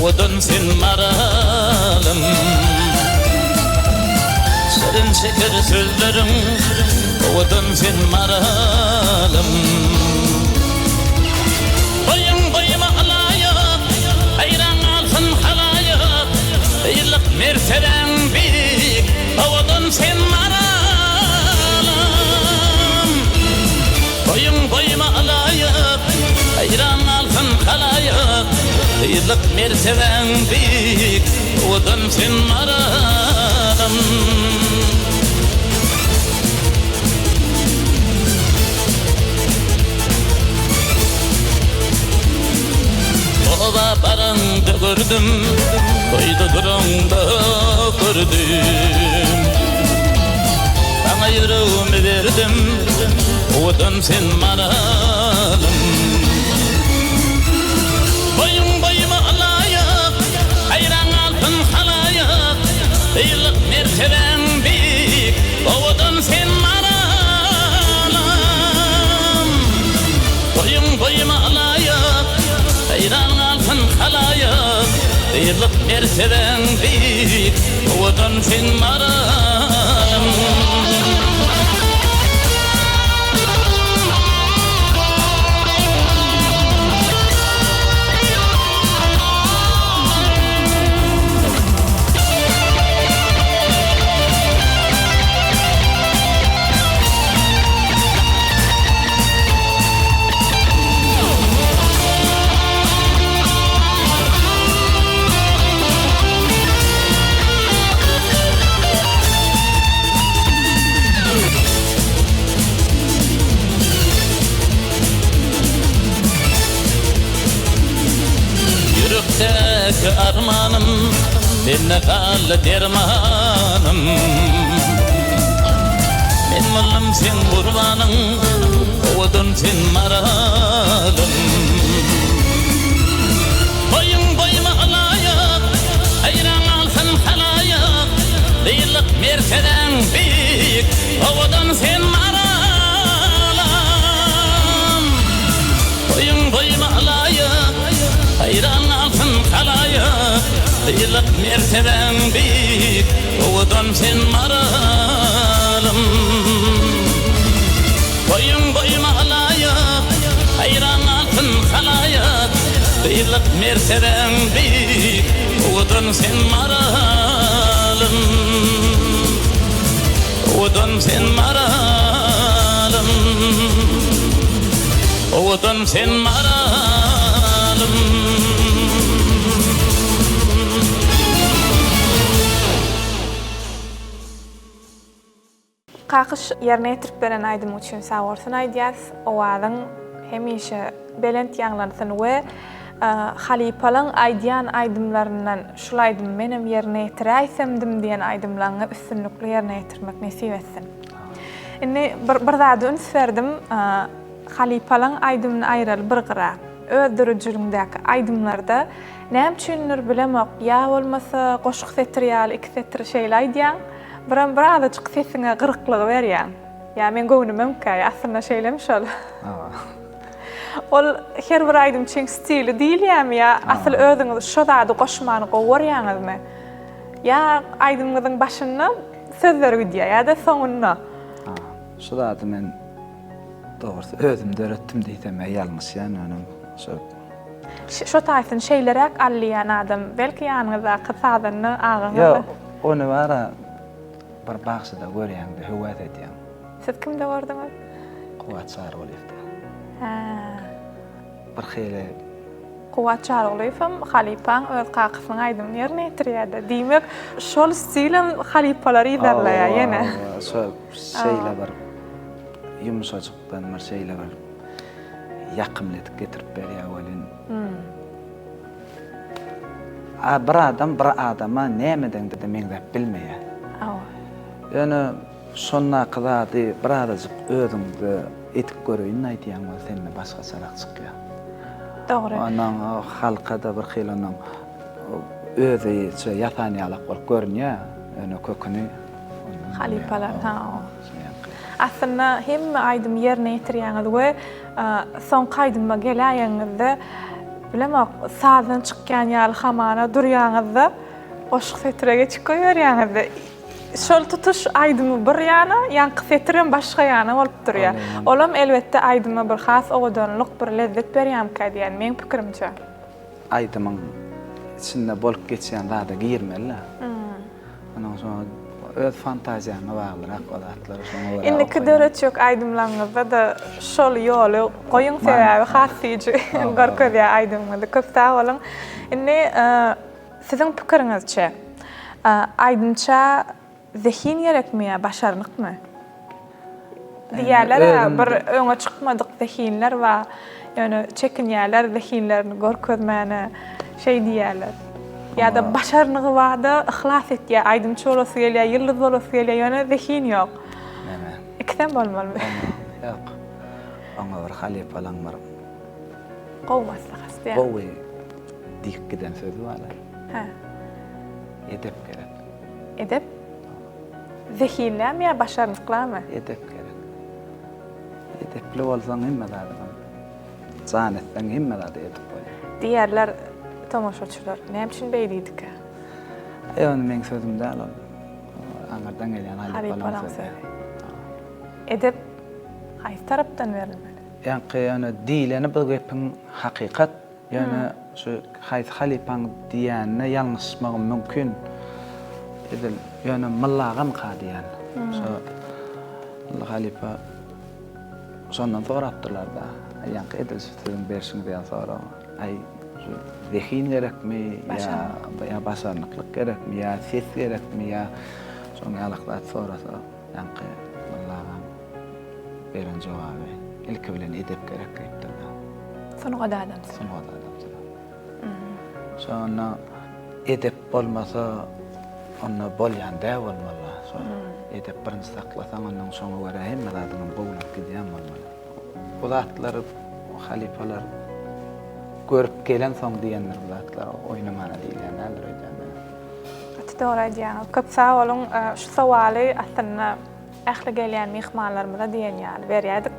o dönsün maralım Serin şeker sözlerin o dönsün maralım Boyun boyuma alayıp hayran alsın halayıp Yıllık merteben büyük o dönsün maralım Boyun boyuma alayıp hayran alsın halayıp Yıllık merteben büyük o dönsün maralım Ola barında gördüm, koydu durumda gördüm Bana yüreğimi verdim, o dönsün maralım Boyun boyuma alayıp, hayran altın halayıp Yıllık merteben büyük, o dönsün maralım Boyun boyuma alayıp, hayran altın halayıp Yıllık merteben büyük, o dönsün maralım Yürekteki armanım benimle kaldı dermanım Ben malım sen kurbanın o dönsün maralım Boyun boyuma alayıp hayran alsın halayıp Yıllık merteben büyük o dönsün maralım Boyun boyuma alayıp hayran altın halayıp Yıllık merteben büyük o dönsün maralım Boyun boyuma alayıp hayran altın halayıp Yıllık merteben büyük o dönsün maralım O dönsün maralım O dönsün maralım Kakış yerine yetirip beren aydım üçün sağ olsun aydiyaz. Ovadan hemişe belent yanlansın ve Halipalın aydiyan aydımlarından şulaydım menem yerine yetiraysemdim diyen aydımlarını üstünlükle yerine yetirmek nasip etsin. Inni bir zada üns verdim Halipalın aydımını ayral bir qıra. Öldürücülüğündeki aydımlarda näme düşünür bilemek ya olmasa qoşuq setriyal, iki setri şeyle aydiyan bir azıcık sesine qırıqlığı verýän. Ya men göwnümem käy aslında şeylemiş ol. Ol her bir aydym çeň stili diýil ýa-mi ya asl özüňiz şo zady goşmany gowurýaňyzmy? Ya aydymyňyň başyna sözler gidýär ýa-da soňuna. Şo zady men dogrusu özümde öğrettim diýsem ýalňyş ýa-ni onuň şo taýsyn şeýlerek alýan adam belki ýanyňyza kysazanyny agyňyzy. Yo, onu bara bir bagşyda görýäňdi, höwet edýän. Siz kimde gördüňiz? Kuwat Çargolyevda. Bir hili Kuwat Çargolyewem Halipaň öz kakysynyň aýdymyny ýerine ýetirýärdi. Diýmek, şol stilen Halipalary ýerleýär ýene. Şo şeýle bir yumşajykdan bir şeýle bir ýakymlyk getirip berýär welin. Bir adama nämeden de meňde bilmeýär. Yani şonna qılady bir azajyk özüňde etip görýän aýdýan bolsa sende başga sarak çykýar. Dogry. Onuň halkada bir hili onuň özü şo ýatanyalak bolup görünýär. Yani köküni Halipalar. Aslında hem aydym ýerine ýetirýäňiz we soňky aydyma gelýäňizde Bilema sazdan çıkkan ýaly hamana durýaňyzda goşuk setirege çykyp ýaňyzda. Şol tutuş aýdymy bir ýana, ýanky setiren başga ýana bolup durýar. Olam elbetde aýdyma bir has owadanlyk bir lezzet berýär diýen men pikirimçe. Aýdymyň içinde bolup geçýän zada girmeli. Ondan soň öz fantaziýana baglyrak olatlar şoňa görä. Indi kideret ýok aýdymlaryňyzda da şol ýoly goýuň sebäbi hassyjy görkezýär aýdymyňda köp sag bolun. Indi siziň pikiriňizçe aýdymça zehin gerekmi ýa başarnykmy? Diýerler bir öňe çykmadyk zehinler we ýöne çekinýärler zehinlerini görkezmäne şey diýerler. Ya da başarnygy wada ihlas etýär, aýdymça bolasy gelýär, ýyldız bolasy gelýär, ýöne zehin ýok. Näme? Ikden bolmaly. Ýok. Oňa bir halipalan bar. Gowmaslak isleýär. Gowy dik giden sözi bar. Ha. Edep gerek. Edep zehinlämi ýa başarnyklamy? Edep gerek. Edepli bolsaň hemme zady. Zanetden hemme zady edep bolýar. Diýerler tomoşaçylar, näme üçin beýlidik? Ýöne meň sözüm däl ol. Aňardan gelýän halipalan sözi. Edep haýsy tarapdan berilmeli? Ýani diýleni bir gepin hakykat, ýöne şu haýsy halipaň diýänine ýalňyşmak mümkin. Edil ýöne mallagam diýän. Şo halipa şondan soratdylar da. Ýanky edil sözüm berşiň diýen sonra ay şu zehin gerekmi ýa başarnyklyk gerekmi ýa ses gerekmi ýa şoň ýalyklar sorasa ýanky mallagam beren jogaby ilki bilen edep gerek diýipdir. Sonuga da adam. Şona edep bolmasa onda bolýan däl bolmaly. Şo edep birinji saklasaň ondan soňa görä hemme zadyň bolup gidýän bolmaly. Bu zatlar halipalar görüp gelen soň diýenler bu zatlar oýnamana diýenler öýdänler. Doğru diýän. Köp sag bolun, şu sawaly aslında ähli gelýän mehmanlarymyza diýen ýaly berýärdik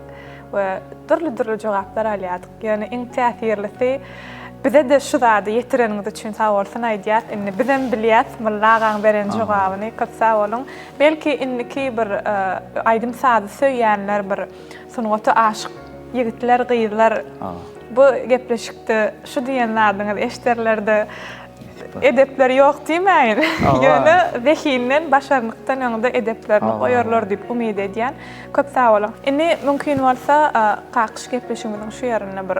we türlü jogaplar alýardyk. Ýöne iň täsirlisi bize de şu zady ýetireňiz üçin sag bolsun aýdýar. Indi bizem bilýäs mullagaň beren jogabyny köp sag bolun. Belki indiki bir aýdym sady söýýänler bir sunugaty aşyk ýigitler, gyzlar bu gepleşikde şu diýenlerden eşderlerde edepleri ýok diýmeýin. Ýöne zehinden başarnykdan ýa-da edeplerini goýarlar diýip umyt edýän köp sag bolun. Indi mümkin bolsa gakyş gepleşigimiziň şu ýerine bir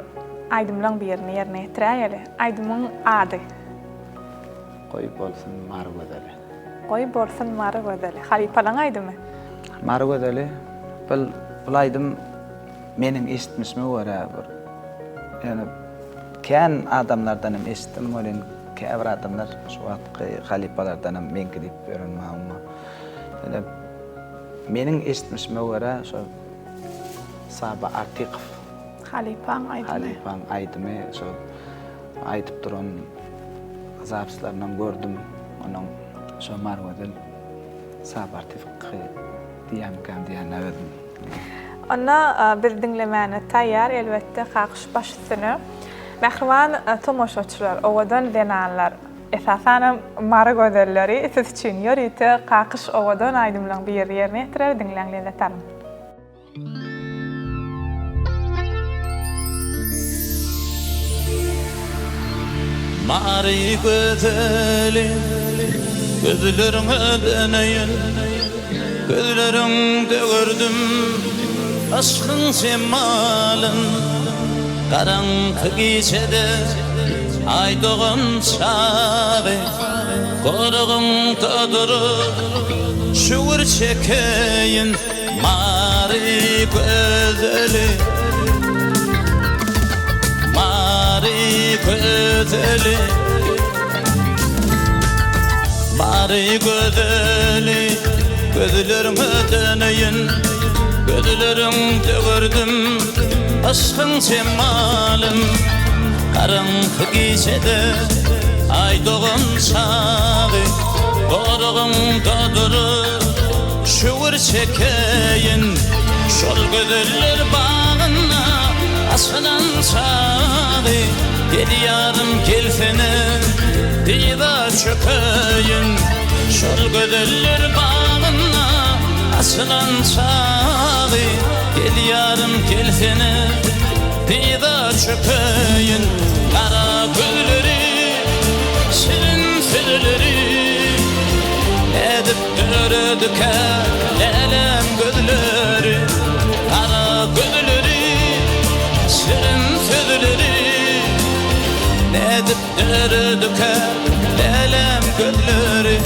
aýdymlaň birini ýerine ýetiräýeli. Aýdymyň ady. Goý bolsun marwedeli. Goý bolsun marwedeli. Halipalaň aýdymy? Marwedeli bu aýdym meniň eşitmişime görä bir ýani kän adamlardan hem eşitdim, bolen käbir adamlar şu wagtky halipalardan hem menki diýip berenmäňmi. Ýani meniň eşitmişime görä şu Saba Artiqov Halipaň aýdymy şu aýdyp duran azapçylaryndan gördüm. Onuň şu marwedel Saba Artiqov diýen özüm. Ona bir dinlemäne taýýar elbetde gakyş başysyny. Mehriban tomoşaçylar, owadan denanlar, esasan mara gözelleri siz üçin ýörüte gakyş owadan aýdymlaň bir ýerine ýetirer dinleňlerle tarym. Mari gözeli gözleriňe deneýin, gözleriňde gördüm aşkyň şemalyn. Karanlık gecede aydığın çağı Koruğumda durup şuur çekeyin Mari gözeli Mari gözeli Mari gözeli Gözlerime deneyin Gözlerimde gördüm aşkın cemalın Karanlık gecede aydığın çağı Koruğumda durup şuur çekeyin Şol gözler bağına asılan çağı Gel yarım gelsene Dida çökeyim Şol gödüller bağına Asılan çağı Gel yarım gelsene Dida çökeyim Kara gülleri Şirin sırları Edip dörüdüke Lelem gülleri Kara gülleri Şirin sırları Edip dörüdüke Lelem gülleri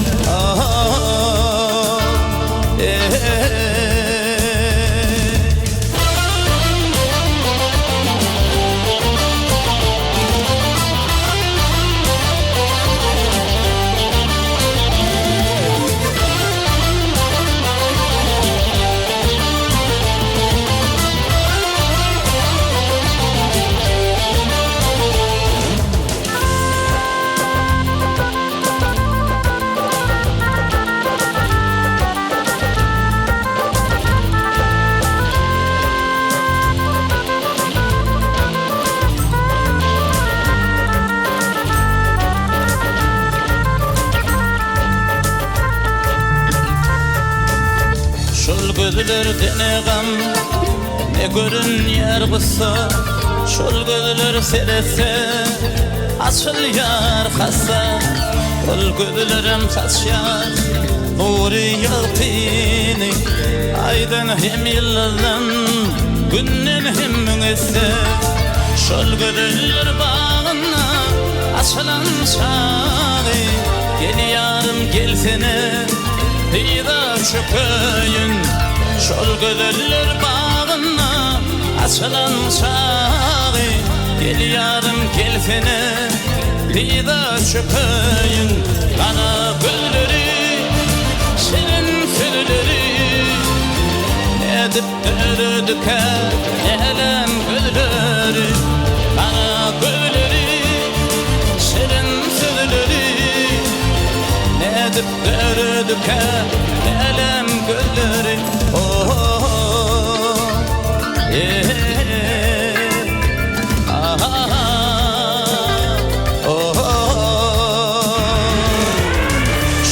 Gözler denegam ne görün yer kısa Şol gözler serese açıl yar kasa Ol gözlerim saçar Nuri yaltini Aydan hem yıldan Günnen hem müngese Şol gözler bağına açılan çağı Gel yarım gelsene Dida çökeyim Şol gözler bağına açılan çağı Gel yarım gelsene Dida çökeyim Kara gülleri Şirin sırları Edip dörüdüke Lelem gülleri Kara gülleri Şirin sırları Edip dörüdüke Lelem gülleri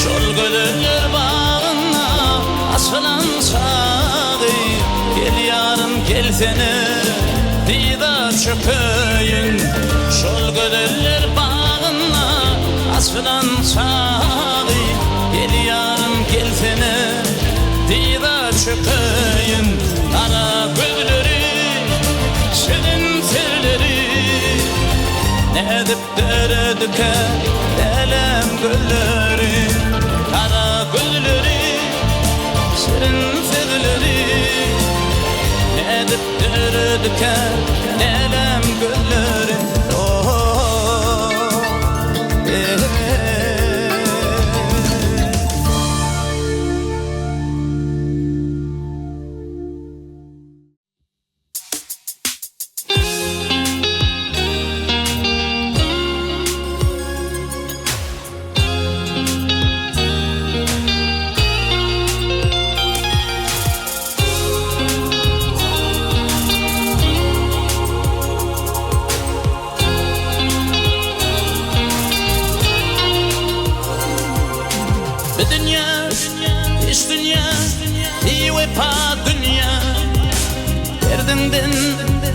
Şol güller bağına Asılan çağı Gel yarım gelsene Dida çökeyim Şol güller bağına Asılan çağı Gel yarım gelsene Dida çökeyim Kara gülleri Şirin sırları Edip dörüdüke Lelem gülleri Kara gülleri Şirin sırları Edip dörüdüke Lelem gülleri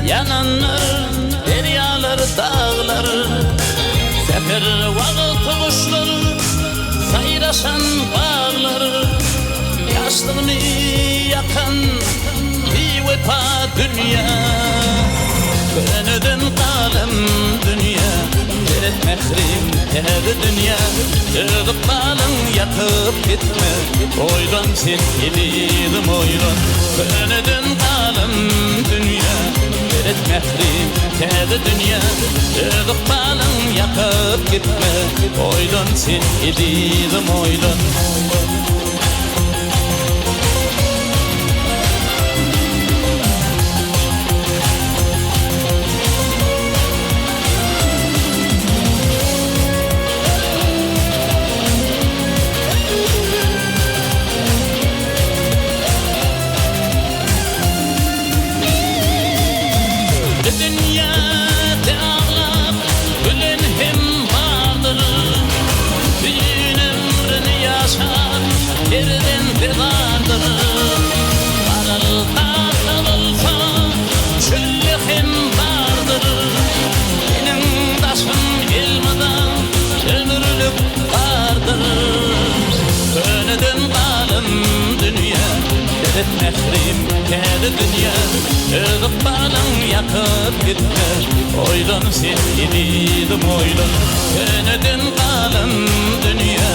Yananlar, deryalar, dağlar Sefer vakıtı kuşlar Sayraşan bağlar Yaşlığını yakan Bir vefa dünya Gönüdün kalem dünya Deret mehrim her dünya Dödük balın yakıp gitme Oylan sen gelirim oylan Gönüdün kalem dünya Deret mehrim her dünya Dödük balın yakıp gitme Oylan sen gelirim oylan Sedet mehrim kedi dünya Özüp balın yakıp gitme Oylan sen gididim oylan Senedin kalın dünya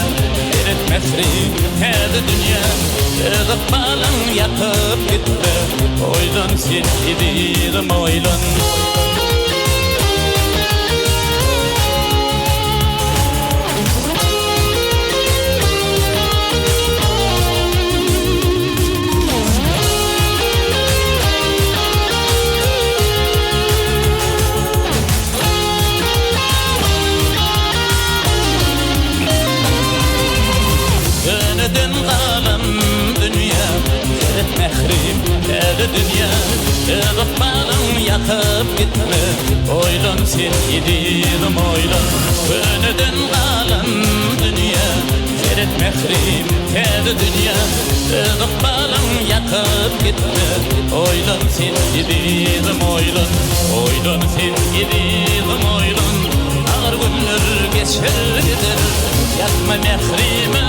Sedet mehrim kedi dünya Özüp balın yakıp gitme Oylan sen gididim oylan Senedin kalın dünya Sedet mehrim kedi dünya Özüp balın yakıp gitme Oylan sen gididim oylan Senedin kalın dünya Sedet mehrim kedi dünya Özüp balın yakıp gitme Oylan sen gididim oylan Oylan sen gididim oylan Ağır günler geçer gider Yakma mehrime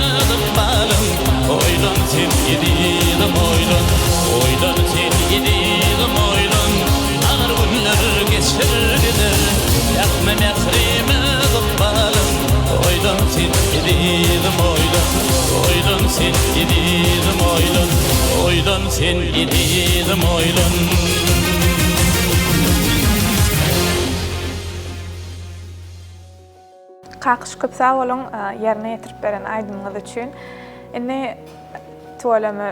balım Oylan sen gididim oylan Oylan sen gididim oylan Ağır günler geçer gider Yakma mehrime balım Oylan sen gididim oylan Oylan sen gididim oylan Oylan sen gididim oylan Kakış köp sağ olun yerine yetirip beren aydınlığı üçün. Enne tuvalama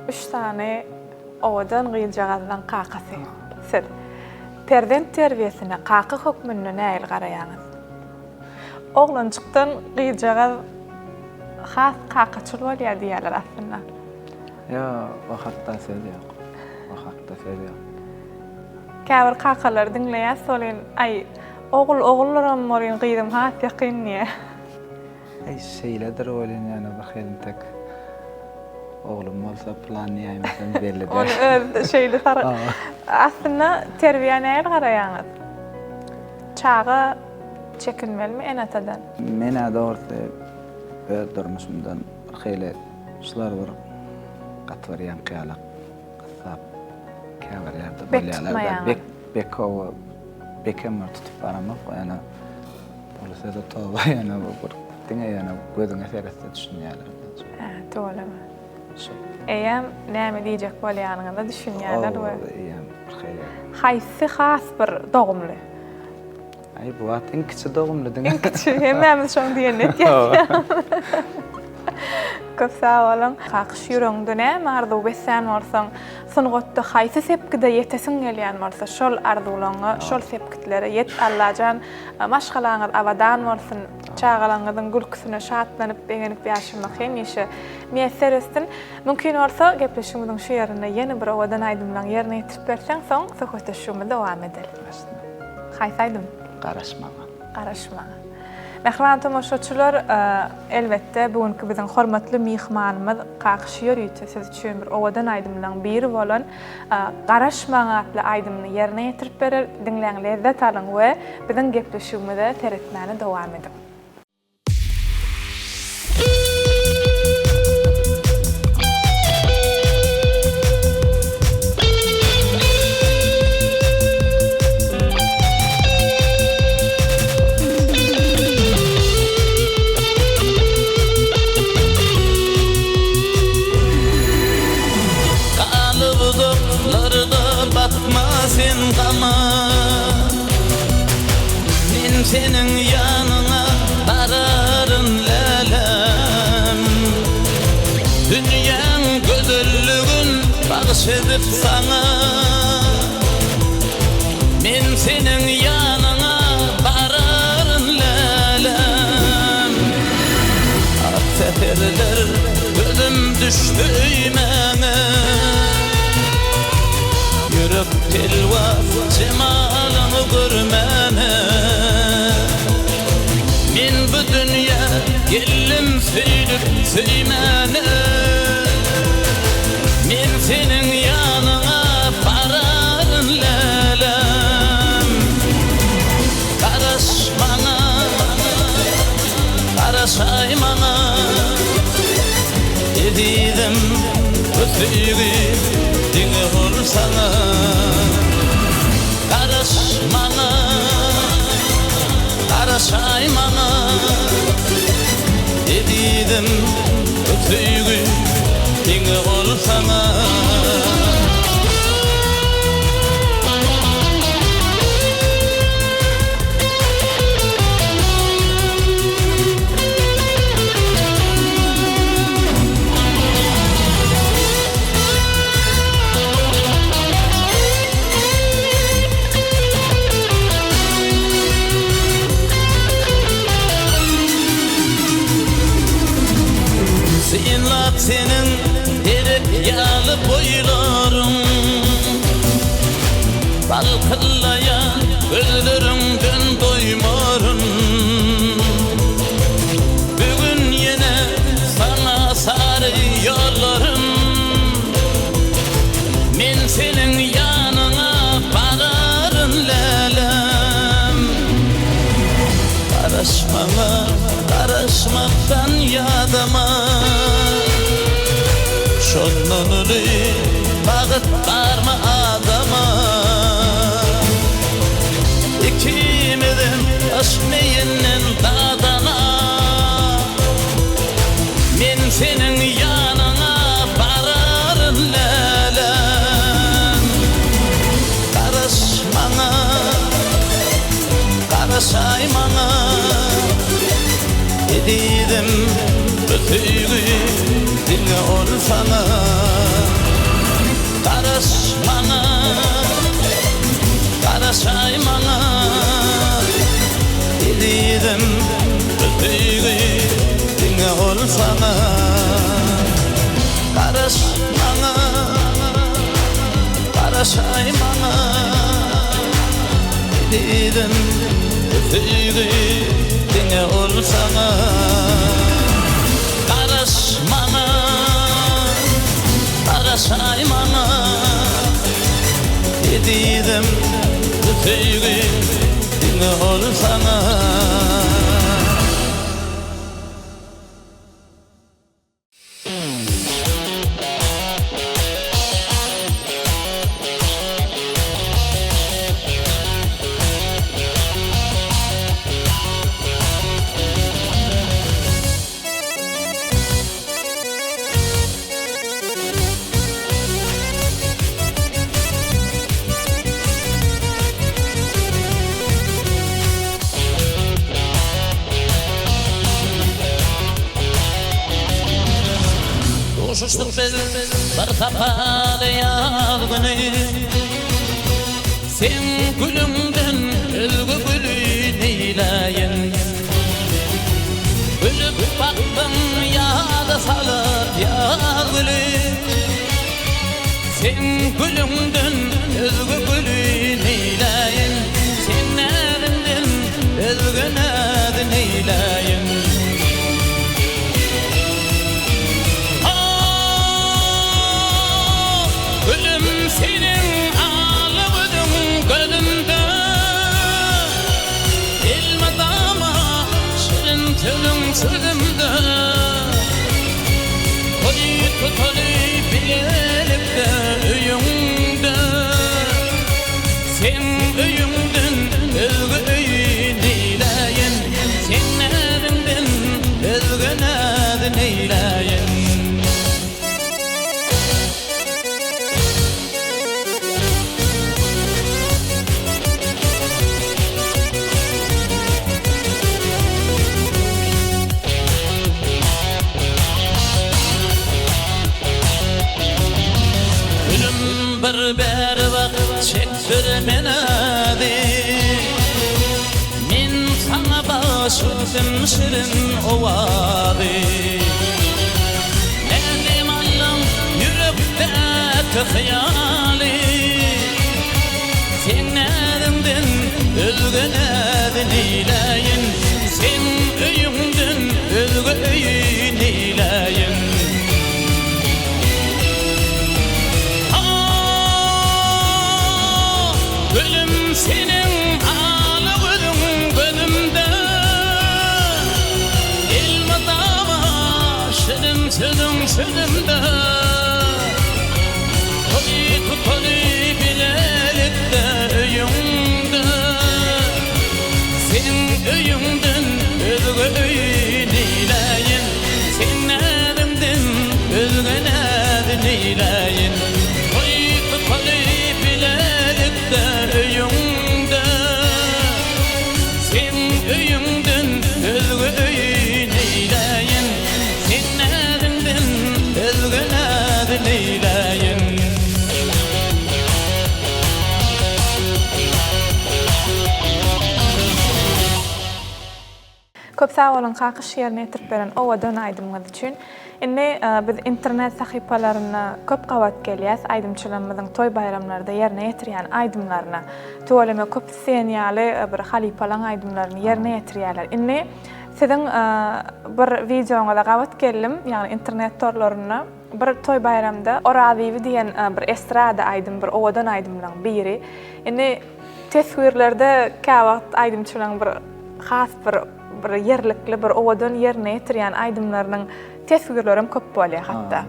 3 tane ovadan gıyılcağızdan kakası. Siz perdent terbiyesine kakı hükmünü näil garayanız? Oğlancıktan gıyılcağız has kakıçıl bolýar diýerler aslında. Ya o hakda söz yok. O hakda söz yok. Käbir kakalar dinleýär solen ay oğullaram morin gıydym has ýakyn niye? Ay şeyledir öyle yani bakayım tek. Oğlum olsa planlayaymışım belli Onu der. öz şeyli sarı. Aslında terbiýe näil garaýaňyz? Çağa çekinmelmi en atadan? Mene doğrusu durmuşumdan hayli şular var. Katvaryan kıyalak. Kasap. Kâver yerde Bekmayan. Bekova. Bekemmer tutup baramak. Yani polise de toba yani bu dinge yani gözüne sereste düşünýärler. Doğru. Eýem näme diýjek bolýanyňyza düşünýärler we haýsy has bir dogumly. Ay bu wat en kiçi dogumly dinge. En kiçi hemmämiz şoň diýenler. Köp sağ olun. Kakış ýüregiňde näme arzu besän bolsaň, sungatda haýsy sepkide ýetesin gelýän bolsa, şol arzulaňa, şol sepkitlere ýet Allahan maşgalaňyz abadan bolsun. Çağalaňyzyň gülküsine şatlanyp begenip ýaşamak hemişe müýesser etsin. Mümkin bolsa gepleşigimiziň şu ýerine ýene bir owadan aýdymlaň ýerine ýetip berseň, soň söhbetleşigimiz dowam edelim. Haýsy aýdym? Garaşmaga. Mehriban tomoşaçylar, elbetde bugünkü biziň hormatly mihmanymyz Kakış ýörüýte siz üçin bir owadan aýdymlaň biri bolan Garaşmaga atly aýdymyny ýerine ýetirip berer, diňleň lezzet alyň we biziň gepleşigimize teretmäni dowam edin. Men senin yanına bararım lelem Dünýäň gözelligin bagşadyp sana Men senin yanına bararım lelem Ak seferler gözüm düşdü üýmeme Yürek telwas cemalyny görmene Men bu dünýä geldim söýdüp söýmene Men senin ýanyňa bararyn lelem Garaşmaňa garaşaýmaňa Edidim ötüyü dine olsana karışmana karışaymana dedidim ötüyü dine olsana senin derip yalı boylarım balkıllayan gözlerimden doymarım bugün yine sana sarı yollarım men senin yanına vararım lelem karışmaktan yadıma şonunuri bağıt barma adama ikimizin aşmeyinin dadana men senin yanına vararım lelem karışmana karışaymana dedim ötüyü dine olsana karışmana karışaymana dedim ötüyü dine olsana karışmana karışaymana dedim ötüyü dine olsana karışmana karışaymana dedim ötüyü dine olsana Koşuştuk biz bir kapalı yalgını sen gülümden özgü gülün eyleyin gülüp baktım yağda salıp yağgülü sen gülümden özgü gülün eyleyin sen nerinden özgü nedin eyleyin gülüm senin ağlıbıdın gönlümde elmadama şirin tülüm sözümde koy tutali bilip de üyümde sen üyümden özgü üyün eyleyin sen nerinden özgü nedin eyleyin bir vakt çektir menadi men sana başladım şirin ovadi benim allam yürekteki hayali sen nerimden özgü nedin eyleyin sen üyümden özgü üyün eyleyin gülüm senin ağlıbıdın gönlümde elmadama şirin sözüm sözümde öyünden özge öýneyläýin sen nädimden özge nädineyläýin Oýup kalyp bilerekde öyüňde sen öyüňden özge öýneyläýin sen nädimden özge nädineyläýin Köp sağ olun kakış yerine yetirip beren owadan aydymyňyz üçin. Indi biz internet sahypalaryna köp gawat gelýäs, aydymçylarymyzyň toy bayramlarynda ýerine ýetirýän aydymlaryna. Töweleme köp senýaly bir halypalan aydymlaryny ýerine ýetirýärler. Indi siziň bir videoňyza gawat geldim, ýagny internet torlaryna bir toy bayramda Oraziwi diýen bir estrada aydym, bir owadan aydymlaryň biri. Indi teswirlerde kawat aydymçylaryň bir has bir yerlikli bir owadan ýerine ýetirýän aydymlarynyň teswirlerim köp bolýar hatda.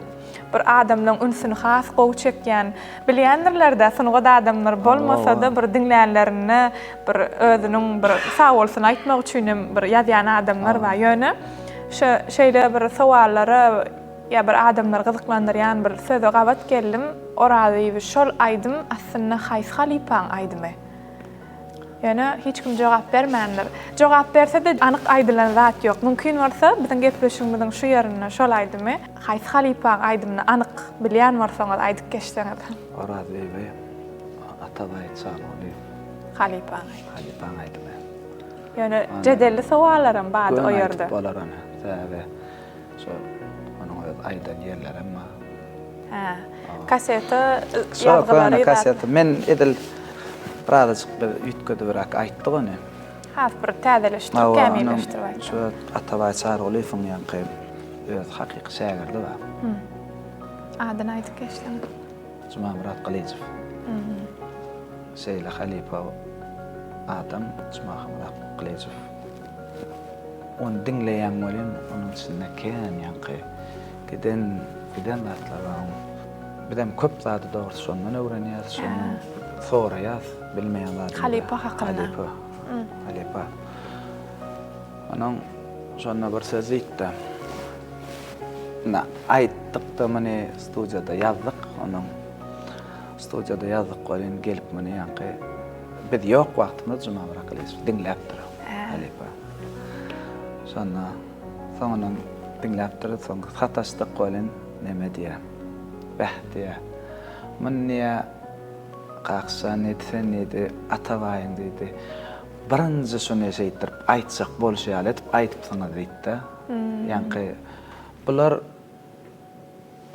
Bir adamlaryň ünsüni has gowy çekýän bilýändirler-de, sunuga da adamlar bolmasa da bir dinlänlerini, bir özüniň bir sag bolsun aýtmak üçin bir ýazýan adamlar bar. Ýöne şeýle bir sowallary ýa bir adamlar gyzyklandyrýan bir söze gawat geldim. Oraziwi şol aydym aslynda haýs halypaň aydymy. Yani hiç kim cevap vermeyenler. Cevap verse de anık aydılan zat yok. Mümkün varsa bizim gepleşimizin şu yerine şol aydymı, haýsy halypaň aydymyny anık bilýän barsaňyz aýdyp geçseňiz. Oraziwi Atabay Çağlaly Halypaň aydymy. Yani jedelli sowallaram bady o ýerde. Bolarany. Täze. Şo onuň aýdan ýerler emma. Ha. Kaseta ýazgylary. Kaseta men edil Radacık bir ýetgedi birak aýtdy ony. Has bir täzeleşdirip, kämilleşdirip aýtdy. Şu Atabay Çağlaly ýanky öz hakyky şägirdi bar. Adyny aýdyp geçdim. Murat Qalyjew. Şeýle halypa adam Murat Qalyjew. Onu dinleýän bolan onuň içinde kän ýanky giden batlar bar. Birden köp zady dogry şondan öwrenýär, şondan soraýar. Bilmeýän zat. Halypa hakynda. Halypa. Onuň şonda bir söz aýtdy. Aýtdykda meni studiýada ýazdyk, onuň studiýada ýazdyk bolan gelip meni ýanky biz ýok wagtymyz Murat Qalyjew dinläp dur. Halypa. Şonda soňadan dinläp dur, soň hataşdyk bolan neme diýär? Bähdiýär. Menne Qaqsan etsenidi Atabaýyň diýdi. Birinji şonu eşitdirip aýtsak bolşýar etip aýtyp sana diýdi. Ýanky bular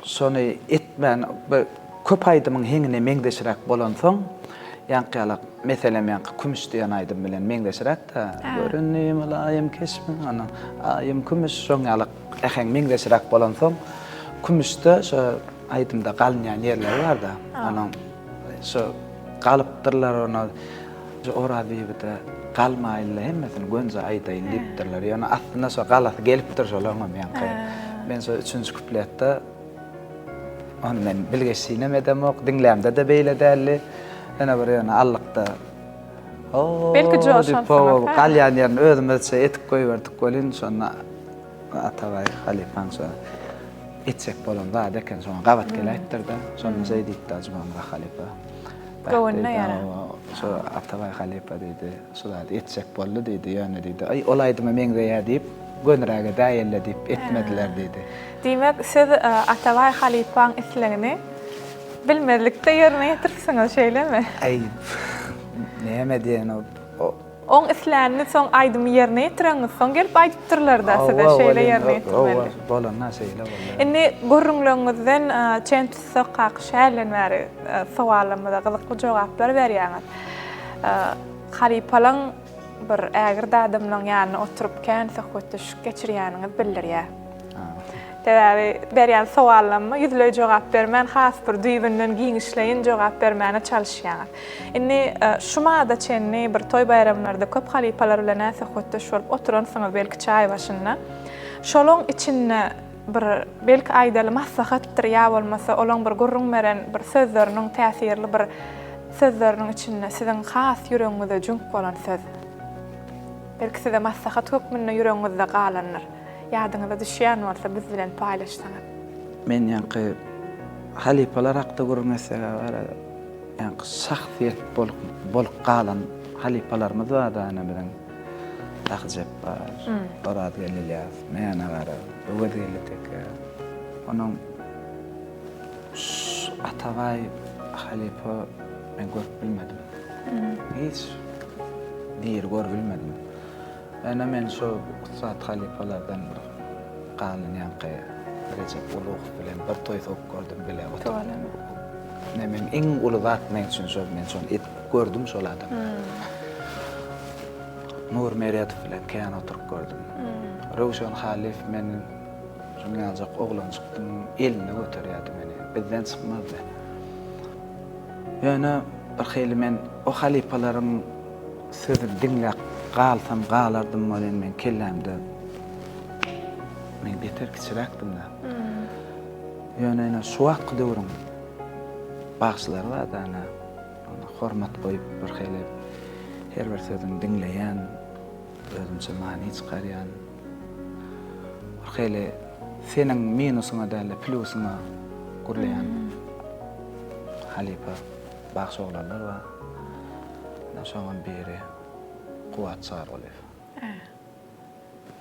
şonu etmän köp aýdymyň heňine meňdeşirek bolan soň ýanky alak meselem ýanky kümüş diýen aýdym bilen meňdeşirek da görünýüm aýym kesmin ana aýym kümüş şoň alak äheň meňdeşirek bolan soň kümüşde şo aýdymda galnýan ýerler bar da ana şu galypdyrlar ona Oraziwde galmaýly hemmesini gönje aýdaýlypdyrlar. Ýani aslynda şu galat gelipdir şolaňam ýanky. Men şu 3-nji kupletde onu men bilgeçinem edemok, dinlämde de beýle däli. Ene bir ýana allykda belki joşan galýan ýerine özümizçe etip goýberdik bolyn şonda Atabay halypaň şu etsek bolan zat eken şoňa gawat geläýdir da. Şonu zeýdikde Murat halypa. Gowunna ýara. Şu Atabay halypa diýdi. Şular etsek boldy diýdi, ýöne diýdi. Ay olaydymy meňde ýa diýip gönräge däýelle diýip etmediler diýdi. Diýmek siz Atabay halypaň islegini bilmedikde ýerine ýetirsiňiz şeýlemi? Ay näme diýen o On islerini soň aýdymy ýerine ýetiriňiz, soň gelip aýdypdyrlar da size şeýle ýerine ýetirmeli. Bolanna şeýle bolan. Indi gurrunlaryňyzdan çen tutsak qaqşälen bäri sowallarymyza gyzykly jogaplar berýäňiz. Halypalaň bir ägirde adamlaryň ýanyna oturup kän söhbetde geçirýäniňiz bildirýär. Täze berýän sowallarma ýüzle jogap bermän, has bir duýbundan giňişleýin jogap bermäne çalyşýaňyz. Indi şumada çenni bir toy bayramlarda köp halypalar bilen söhbetde şolup oturansyňyz belki çaý başynda. Şolaň içinde bir belki aýdaly maslahatdyr ýa bolmasa olaň bir gurrun beren bir sözleriniň täsirli bir sözleriniň içinde siziň has ýüregiňizde jüňk bolan söz. Belki size maslahat hükmünde yüreğinizde qalanır. Ýadyňyza düşýän bolsa biz bilen paýlaşsaňyz. Men ýanky halipalar hakda görmese bara ýanky şahsiýet bolup galan halipalarymyz bar da ana bilen Akjep bar. Orada gelýär. Men agara öwede geldik. Onuň Atavay halipa men görüp bilmedim. Hiç diýer görüp bilmedim. Ana men şu zat halipalardan galan ýanky Recep Ulugh bilen bir toý top gördüm bile. Ne men iň uly zat men üçin şol men şol et gördüm şol adam. Nur Meryatov bilen kän oturup gördüm. Rowşan Halif meni şuňaljak oglan çykdym, eline göterýärdi meni. Bizden çykmazdy. Ýöne bir hili men o halipalaryň sözü dinläp galsam galardym bolan men kellämde. Men beter kiçiräkdim da. Ýöne ene şu wagt döwrüm bagşlary bar da ana hormat goýup bir hili her bir sözüni dinleyen, özünçe mani çıkaryan, hili senin minusuna değil, plusuna kurlayan halipa bağış oğlanlar var. Naşoğun biri kuvat sağır oluyor.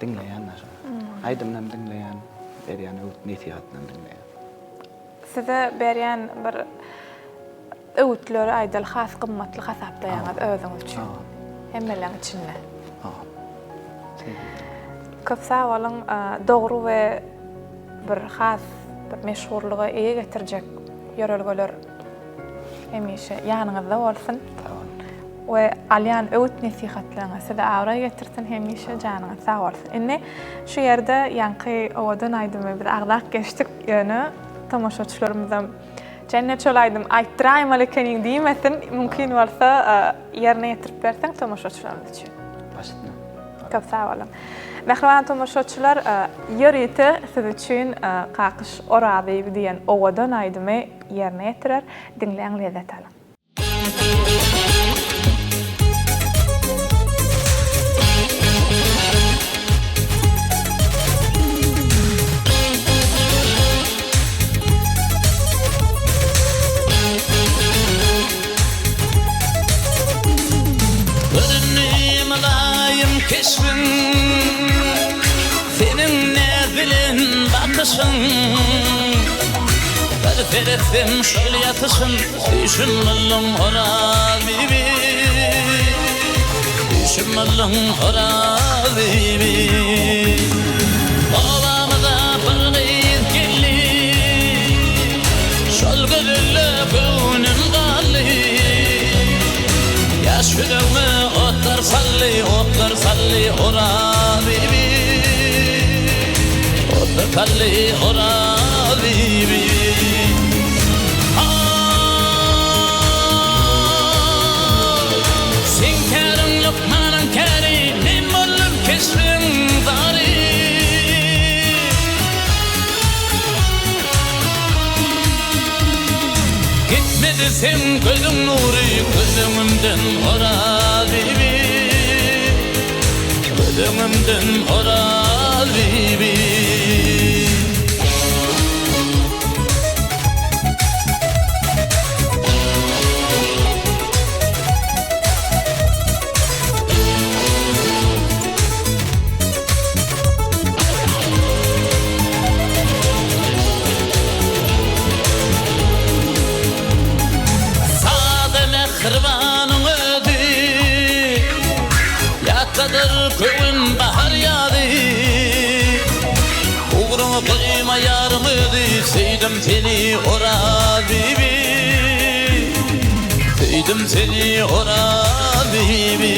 Dinleyen naşoğun. Aydımdan dinleyen, beriyan netihatdan dinleyen. Size beriyan bir öwütleri aýdal has gymmatly hasapdaýaňyz özüňiz üçin. Hemmeleň içinde. Köp sag bolan, dogry we bir has bir meşhurlygy eýe getirjek ýörelgeler hemişe ýanyňyzda bolsun. We alyan öwüt nesihatlaryňy size awra getirsin hemişe janyňyz sag bolsun. Indi şu ýerde ýanky owadan aýdymy bir agdak geçdik ýöne tamaşaçylarymyzdan cennet şolaýdym, aýtdyraýym alekeniň diýmesin, mümkin bolsa ýerine ýetirip berseň tamaşaçylarymyz üçin. Başytna. Köp sag bolun. Mehriban tamaşaçylar, ýörýeti siz üçin qakyş oraby diýen owadan aýdymy ýerine ýetirer, dinleýän lezzet alın. Keşfin senin ne bilin bakışın Ferfettim şöyle yatışın Düşünmallım ora bibi Düşünmallım ora bibi Babamıza bir gıyız gelli Şol gülüllü gönün galli Yaş gülüğümü otlar salli ora bibi Otlar salli ora bibi Sen kârın lokmanın kâri Men bollum keşfin zari Gitmedi sen gözün nuri Gözümümden ora bibi Gözümümden ora bibi Köyün bahar yağdı Uğrunu kıyma yarımıydı Seydim seni ora bibi Seydim seni ora bibi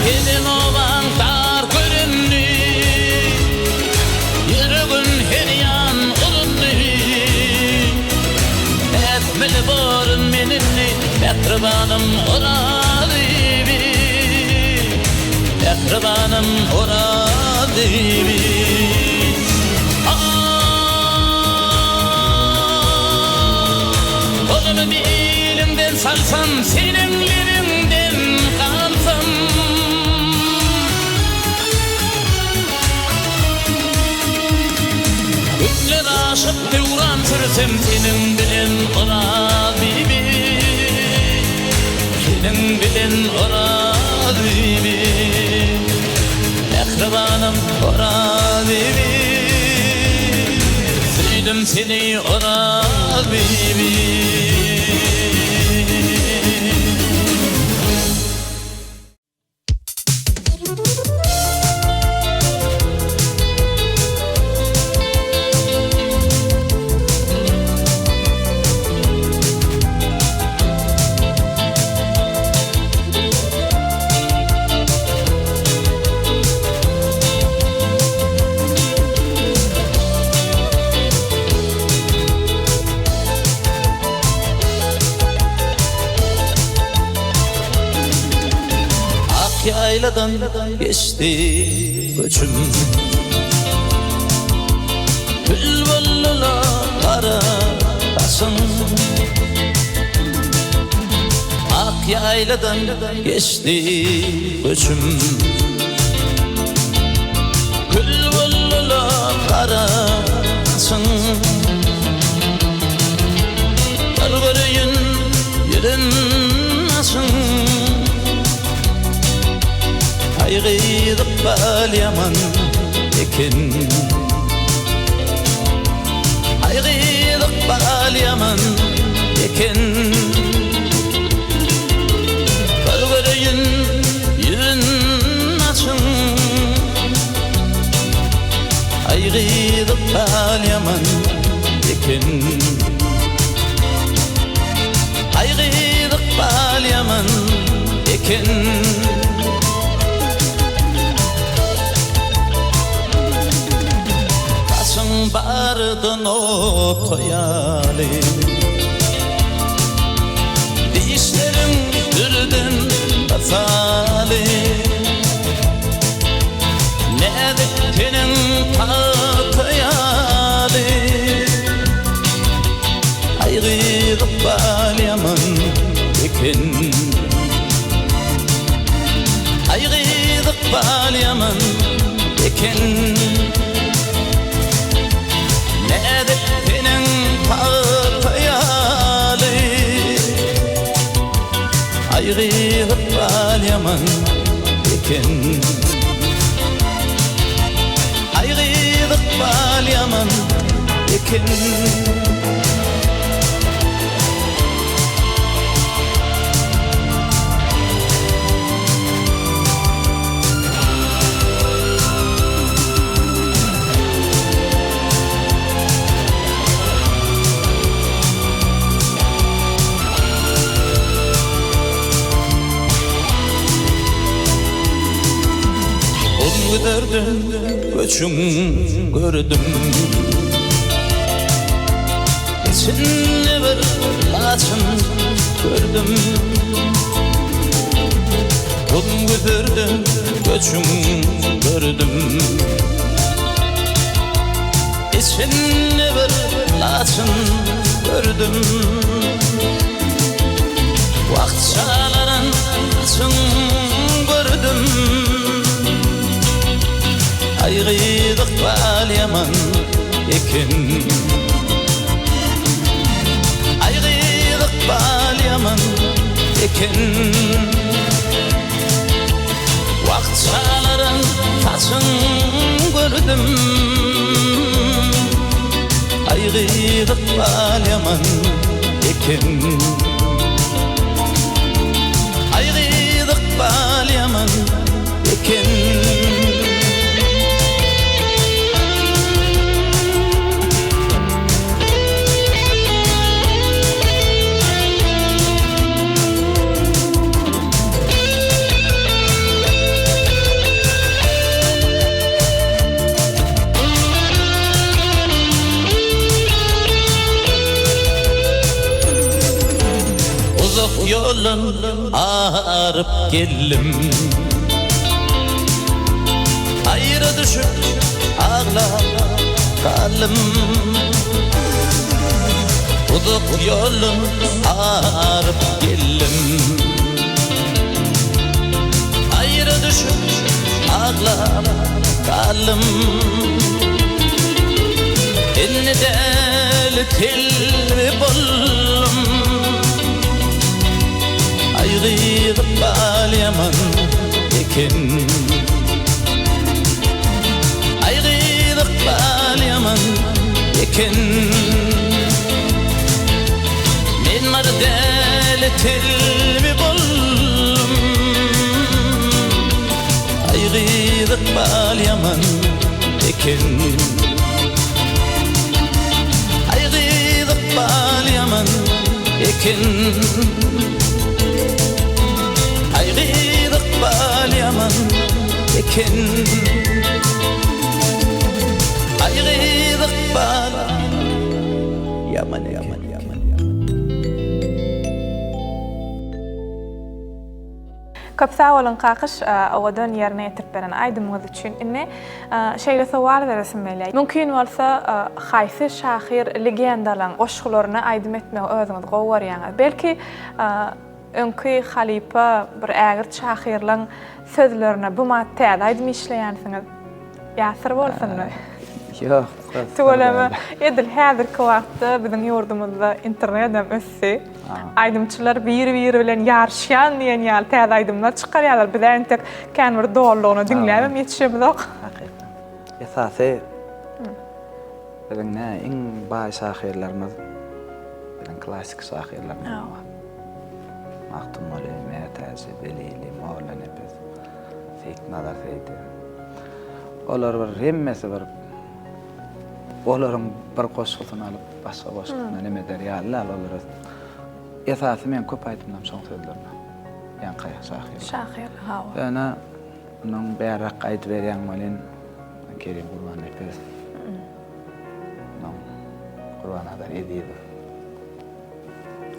Gelin ovan dar göründü Yürügün her yan olundu Etmeli borun menimli Mehribanım ora bibi Mehribanım ora bibi Onumu bir elimden salsam Senin yerimden kalsam Güller aşıp devran sürsem senin bilen ora bibi senin bilen ora bibi Mehribanım ora bibi Süydüm seni ora bibi Yayladan geçti göçüm Bülbüllüla karasın Ak yayladan geçti göçüm Bülbüllüla karasın Barbarayın yerin asın Aygıdık bal yaman ekin Aygıdık bal yaman ekin Barbarayın yüzün açın Aygıdık bal yaman ekin Aygıdık bal yaman ekin Bardın o koyalı Dişlerim dürdün vefalı Ne diktenin koyalı Aygıdık bal yaman ekin Aygıdık bal yaman ekin Nedetinin pahayalı Aygıdık bal yaman ekin Aygıdık bal yaman ekin Gördüm, göçüm gördüm İçinde bir laçın gördüm Odun götürdüm, göçüm gördüm İçinde bir laçın gördüm Vakçaların laçın gördüm Aygıdık bal yaman ekin Aygıdık bal yaman ekin Vakçaların taçın gördüm Aygıdık bal yaman ekin Aygıdık bal yaman ekin Yolun ağarıp geldim Ayrı düşüp ağlar kalım Uzak yolun ağarıp geldim Ayrı düşüp ağlar kalım däl till bollum Ayrı bal yaman ekin Ayrı bal yaman ekin Men mar däl till bollum Ayrı bal yaman ekin bal yaman ekin Ayrılık bal yaman ekin Ayrılık bal yaman yaman yaman Köp sağ olun kakış owadan yerine yetirip beren aydımınız üçün inne şeýle sowal beresimmeýär. Mümkin bolsa haýsy şahyr legendalan goşgularyna aydym etmek özüňiz gowwarýaňyz. Belki öňkü halipa bir ägir şahyrlaryň sözlerine bu matda aydym işleýänsiňiz. Ýasyr bolsunmy? Yok. Tuğlama edil häzirki wagtda biziň ýurdumyzda internetem össi. Aydymçylar bir bilen ýarşýan diýen ýaly täze aydymlar çykarýarlar. Biz entek kän bir doglugyny dinlämem ýetişemizok. Hakikaten. Esasy biziň iň baý şahyrlarymyz biziň klassik şahyrlarymyz bar. Mahtum Ali, Me'tazi, Belili, Mawlana biz, Seyit Nazar Seydi. Olar bir hemmesi bir olaryň bir goşgusyny alyp başga goşgusyna neme derýärler olar. Esasy men köp aýtdym şoň sözlerine. Ýa-ni şahyr. Şahyr, ha. Ýa-ni onuň bärak aýdyp berýän bolan Kerim Gurban epes. Gurban adar edýär.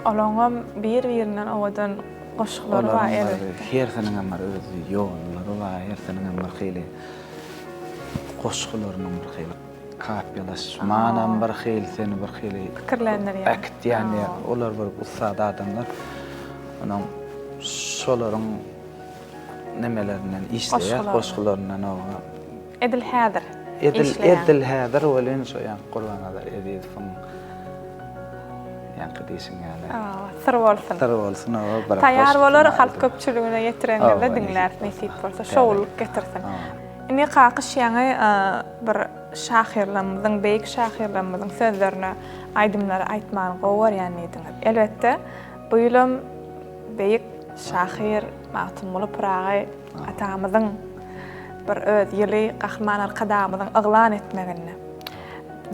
Olaňam bir-birinden owadan goşgulary bar edi. Her seniň mar özü ýollary bar, her seniň mar hyly goşgularynyň bir hyly kapyalaşmanan bir hyly seni bir hyly Pikirlendirýär. Akt ýani olar bir ustada adamlar. Onuň şolaryň nemelerinden işleýär, goşgularynyň owa. Edil häzir. Edil häzir bolan şoýan Gurban adar edýär. Ýa-ni ýaly. Sır bolsun. Sır bolsun o bir. Taýýar bolar halk köpçüligine ýetirenler dinler nesip bolsa şowluk getirsin. Indi kakış ýaňy bir şahyrlarymyzyň, beýik şahyrlarymyzyň sözlerini aydymlary aýtmagy gowwarýan ediňiz. Elbetde bu ýylym beýik şahyr Mahtumly Pıragy atamyzyň bir öz ýyly gahmanlar kadamyzyň yglan etmegini.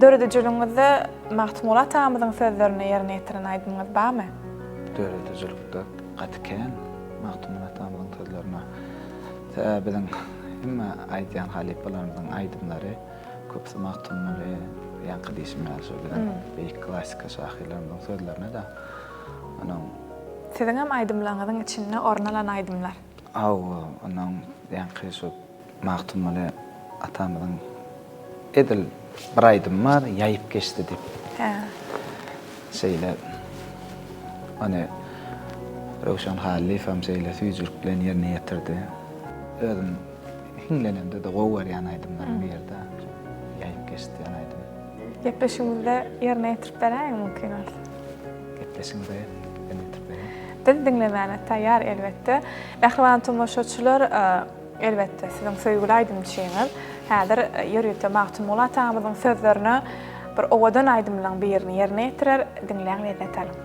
Döredejiliňizde Mahtumly atamyzyň sözlerini ýerine ýetiren aýdymyňyz barmy? Döredejilikde gatken Mahtumly atamyzyň sözlerine biziň hemme aýdýan halipalarymyzyň aýdymlary köpsi Mahtumly ýa-ni bilen beýik klassik şahyrlaryň sözlerine de onuň Siziň hem aýdymlaryňyň içinde ornalan aýdymlar. Onuň ýa-ni şu Mahtumly atamyzyň edil bir aýdym bar, ýaýyp geçdi dip. Şeýle ony Rowşan Halifam şeýle süýjürk bilen ýerine ýetirdi. Özüm hiňlenemde de gowwarýan aýdymlaryň bir ýerde ýaýyp geçdi ýan aýdym. Gepleşigimizde ýerine ýetirip beräň mümkin bolsa. Gepleşigimizde ýerine ýetirip beräň. Dil dinlemäne taýýar elbetde. Mähriban tomoşaçylar elbetde siziň söýgüli aýdymçyňyz häzir ýörüýte Mahtumly atamyzyň sözlerini bir owadan aýdymlaryň birini ýerine ýetirer, dinleýän lezzet alyn.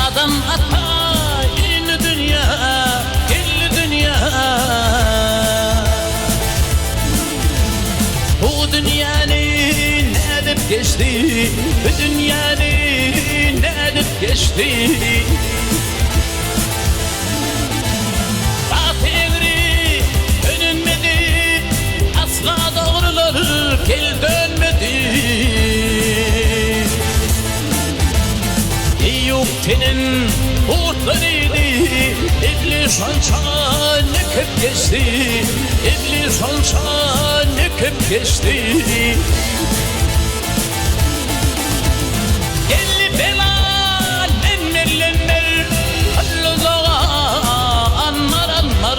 Adam ata yeni dünya, gelli dünya geçti, dünyanı ne edip geçti. Fatihleri önünmedi, asla doğruları gel dönmedi. Eyüp'tenin kurtlarıydı, İblis onça nüküp geçti, İblis onça nüküp geçti. Gelli bela lenmer, halluzağa anlar.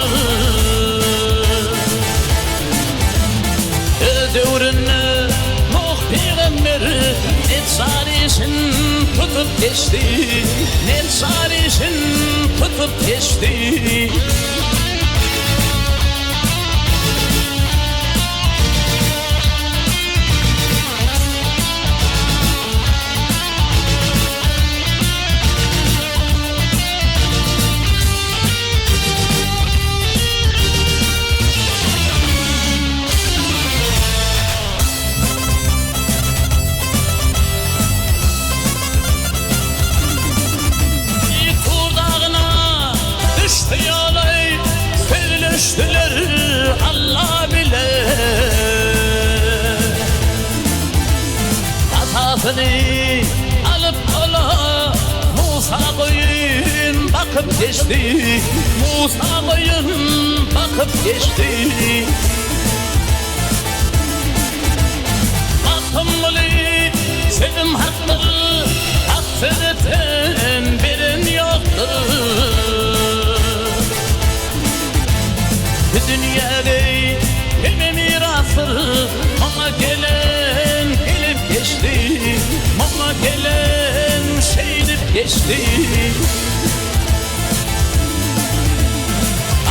Ödevrinne Nuh peygamber, net sarışın tutup geçti, net sarışın tutup geçti. Allah bile hatasını alıp ola Musa koyun bakıp geçti, Musa koyun bakıp geçti. Bakımlı sevim haktır, haksızlıktan birin yoktur. Dünyada kime mirasır, ama gelen gelip geçti, ama gelen şeydip geçti.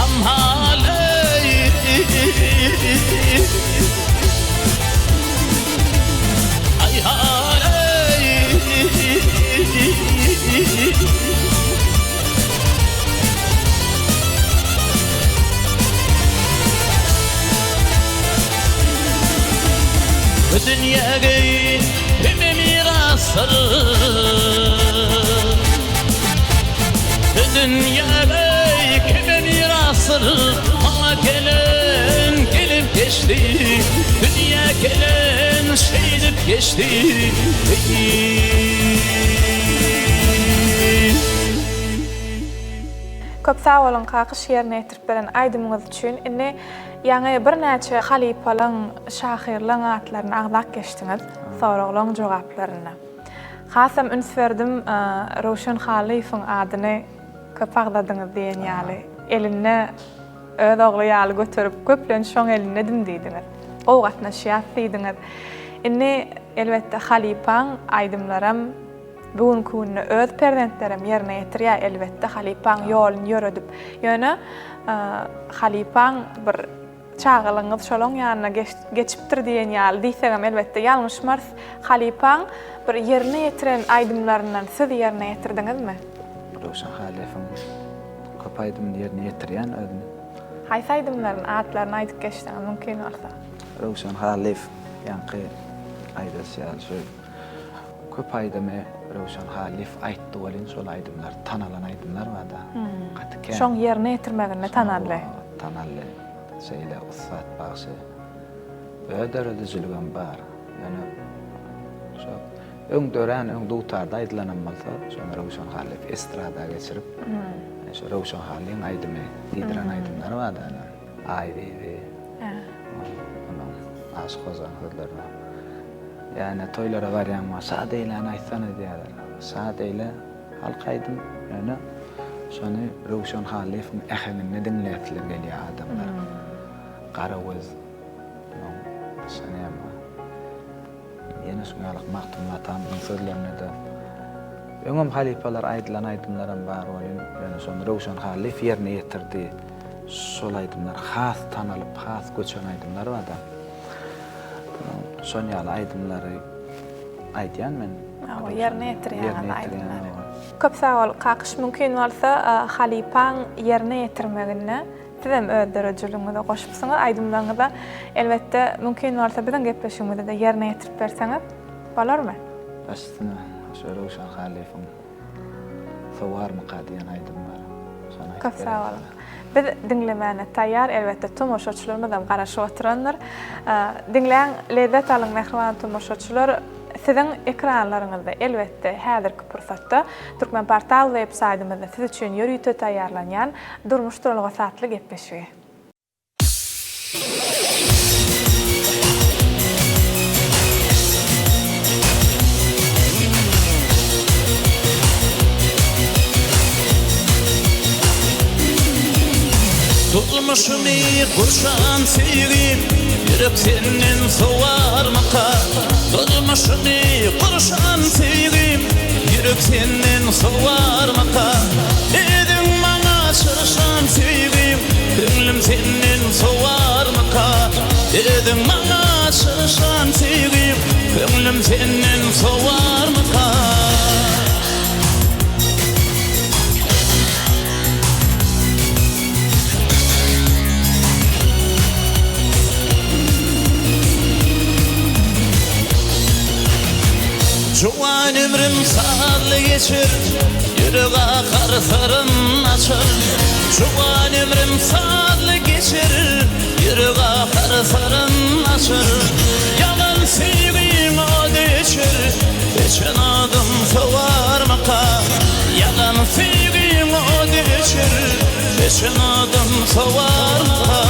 Amhaley ay haley dünyada kime mirasır, dünyada kime mirasır, ama gelen gelip geçti, dünya gelen şeydip geçti. Köp sağ olun kakış yerine etirip beren aydımınız üçün. Inni yani bir neçe halipalan, şahirlan atlarını ağzak geçtiniz, soruğlan cevaplarını. Hasam üns verdim Ruşen Halif'in adını köp ağladınız diyen yali. Eline öz oğlu yalı götürüp köplen şon eline dimdiydiniz. Qoğatna şiyatsiydiniz. Inni elbette halipan aydımlaram bugün kunna öz prezidentlerim yerine yetirýär elbette halipan yolun yürüdüp. Yani halipan bir çağılyňyz şolon ýanyna geçipdir diýen ýaly diýsegem elbette ýalňyşmaz. Halipan bir yerine yetiren aydymlaryndan siz yerine yetirdiňizmi? Ruşen Halif'in köp aydymny yerine yetirýän özüni. Haýsy aydymlaryň atlaryny aýdyp geçdiňiz mümkin bolsa? Ruşen Halif ýanky aýdasýar şu köp aydymy Ruşen Halif aýtdy bolyn şol aydymlar tanalan aydymlar bada. Gatken. Şoň yerine yetirmegine tanally. Tanally. Şeýle usat bagşy. Öderli jülgän bar. Yani şu öňdören öňdutarda aýdylanan bolsa, şonu Ruşen Halif estrada geçirip, şu Ruşen Halif'in aýdymy, diýdiren aýdymlar bada. Aýdydy. Onun aşkozan hırlarına. Yani toylara varyan ma sadeyle aýtsana diýerler. Sadeyle halk aýdym, yani şonu Ruşen Halif'in ähemini dinläpler gelýär adamlar. Garawız. Sanema. Yeni şungalyk maktumlatamyň sözlerine de öňüm halipalar aýdylan aýdymlaram bar bolýan. Yani şonu Ruşen Halif yerine ýetirdi. Şol aýdymlar has tanalyp, has göçen aýdymlar bada. Şon ýaly aýdymlary aýdýan men. Yerine yetirýän aýdymlar. Köp sagol kakyş mümkin bolsa halipaň yerine yetirmegine sizem öz derejeliňizde goşupsyňyz aýdymlaryňyza elbette mümkin bolsa bilen gepleşigimizde de yerine ýetirip berseňiz Balar mı? Aslında şöyle uşan halifim. Sowar mı qadiyan aydım var. Sana Köp sağ olun. Biz dinlemene tayyar elbette tomoşaçylarymyzam garaşyp oturanlar. Dinleyen lezzet alın mehriban tomoşaçylar. Sizin ekranlarınızda elbette häzirki pursatda Türkmen Portal web saytymyzda siz üçin ýörüýte taýýarlanýan durmuş turalgy satly gepleşigi. Durmuşumy gurşan sevgim, yürek senden sowarmaka. Durmuşumy gurşan sevgim, yürek senden sowarmaka. Edin maňa çyrşan sevgim, köňlüm senden sowarmaka. Edin maňa çyrşan sevgim, köňlüm senden sowarmaka. Juwan ömrüm sarly geçir, yüreğe karsarın açır. Juwan ömrüm sarly geçir, yüreğe karsarın açır. Yalan sevgim ady içir, geçen adım sowarmaka. Yalan sevgim ady içir, geçen adım sowarmaka.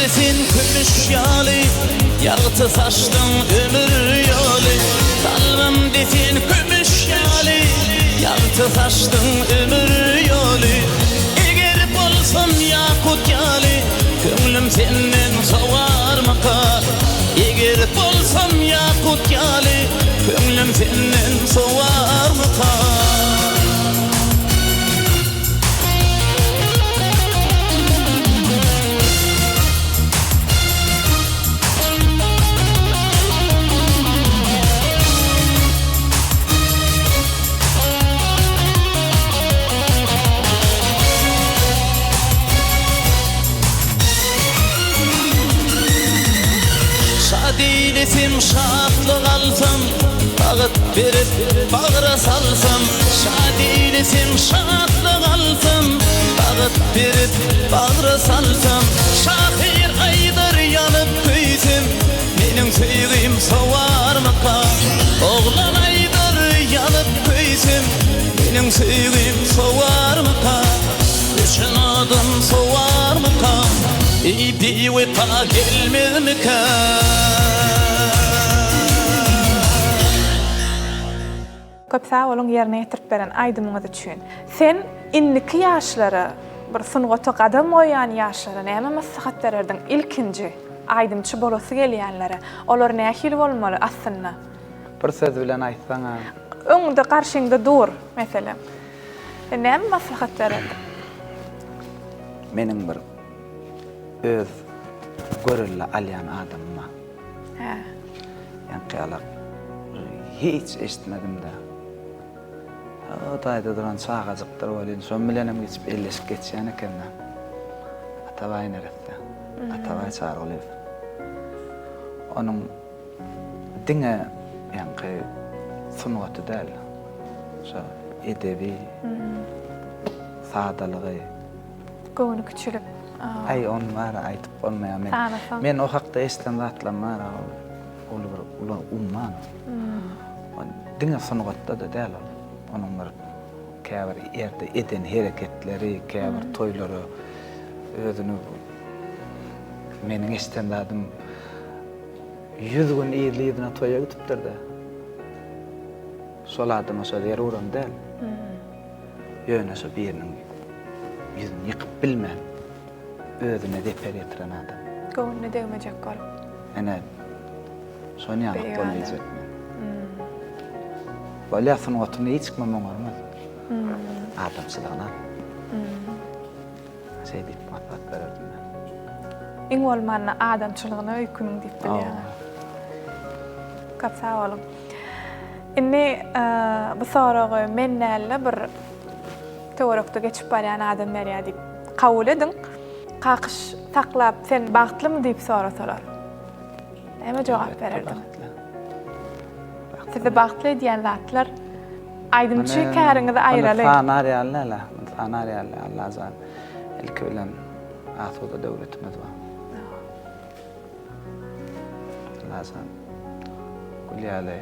Sen kömüş ýaly, ýagty saçdyň ömür ýoly. Kalbimde sen kömüş ýaly, ýagty saçdyň ömür ýoly. Eger bolsam ýakut ýaly, köňlüm senden sowarmaka. Eger bolsam ýakut ýaly, köňlüm senden sowarmaka. Dilesim şadlyk alsam, bagyt berip bagyra salsam. Şadilesim şadlyk alsam, bagyt berip bagyra salsam. Şahir aýdyr ýanyp köýsem, meniň söýgüm sowarmaka. Oglan aýdyr ýanyp köýsem, meniň söýgüm sowarmaka. Geçen adım sowarmaka. Ýdi wepa gelmezmika. Köp sağ olun ýerine ýetirip beren aýdymyňyz üçin. Sen indiki ýaşlara, bir sungaty gadam oýan ýaşlara näme maslahat bererdiň? Ilkinji aýdymçy bolasy gelýänlere, olar nähili bolmaly aslynda? Bir söz bilen aýtsaňa, Öňde garşyňda dur, meselem. Näme maslahat bererdiň? meniň bir öz görülle alýan adamma. Ýa-ni hiç eşitmedim de. O taýda duran çağajykdyr bolýan, şol bilenem geçip elleşip geçýän ekenler. Atabaý neretde. Atabaý çağırlyp. Onuň diňe ýa-ni sungaty däl. Şo edebi, sadalygy. Göwnü küçülüp. Ay on var aýtyp bolmaýan men. Men o hakda eşiten zatlar bar. Ular umman. Diňe sungatda da däl. Onuň bir käbir ýerde eden hereketleri, käbir toýlary özüni meniň eşitendim 100 gün ýerliğine toýa gitipdir de. Şol adam şol ýer uran däl. Ýöne şo biriniň ýüzüni ýykyp bilmän, özüne deper ýetiren adam. Göwnüne degmejek bolup. Ene şonu ýanyp bolýar. Bolýasyn otuny hiç kimem oňarmaz. Adamçylygyna. şey deyip matlat verirdim ben. İň bolmanda adamçylygyna öýküniň diýip bilýär. Köp sag bolun. Inni bu soragy men näle bir töwerekde geçip barýan adam berýär diýip kabul edin. Qakyş taklap sen bagtlymy diýip sorasalar. Näme jogap bererdin? Size bagtly diýen zatlar aýdymçy käriňizi aýraly. Fanaryaly Allah zan. Ilki bilen asuda döwletimiz var. Allah zan. Kulýaly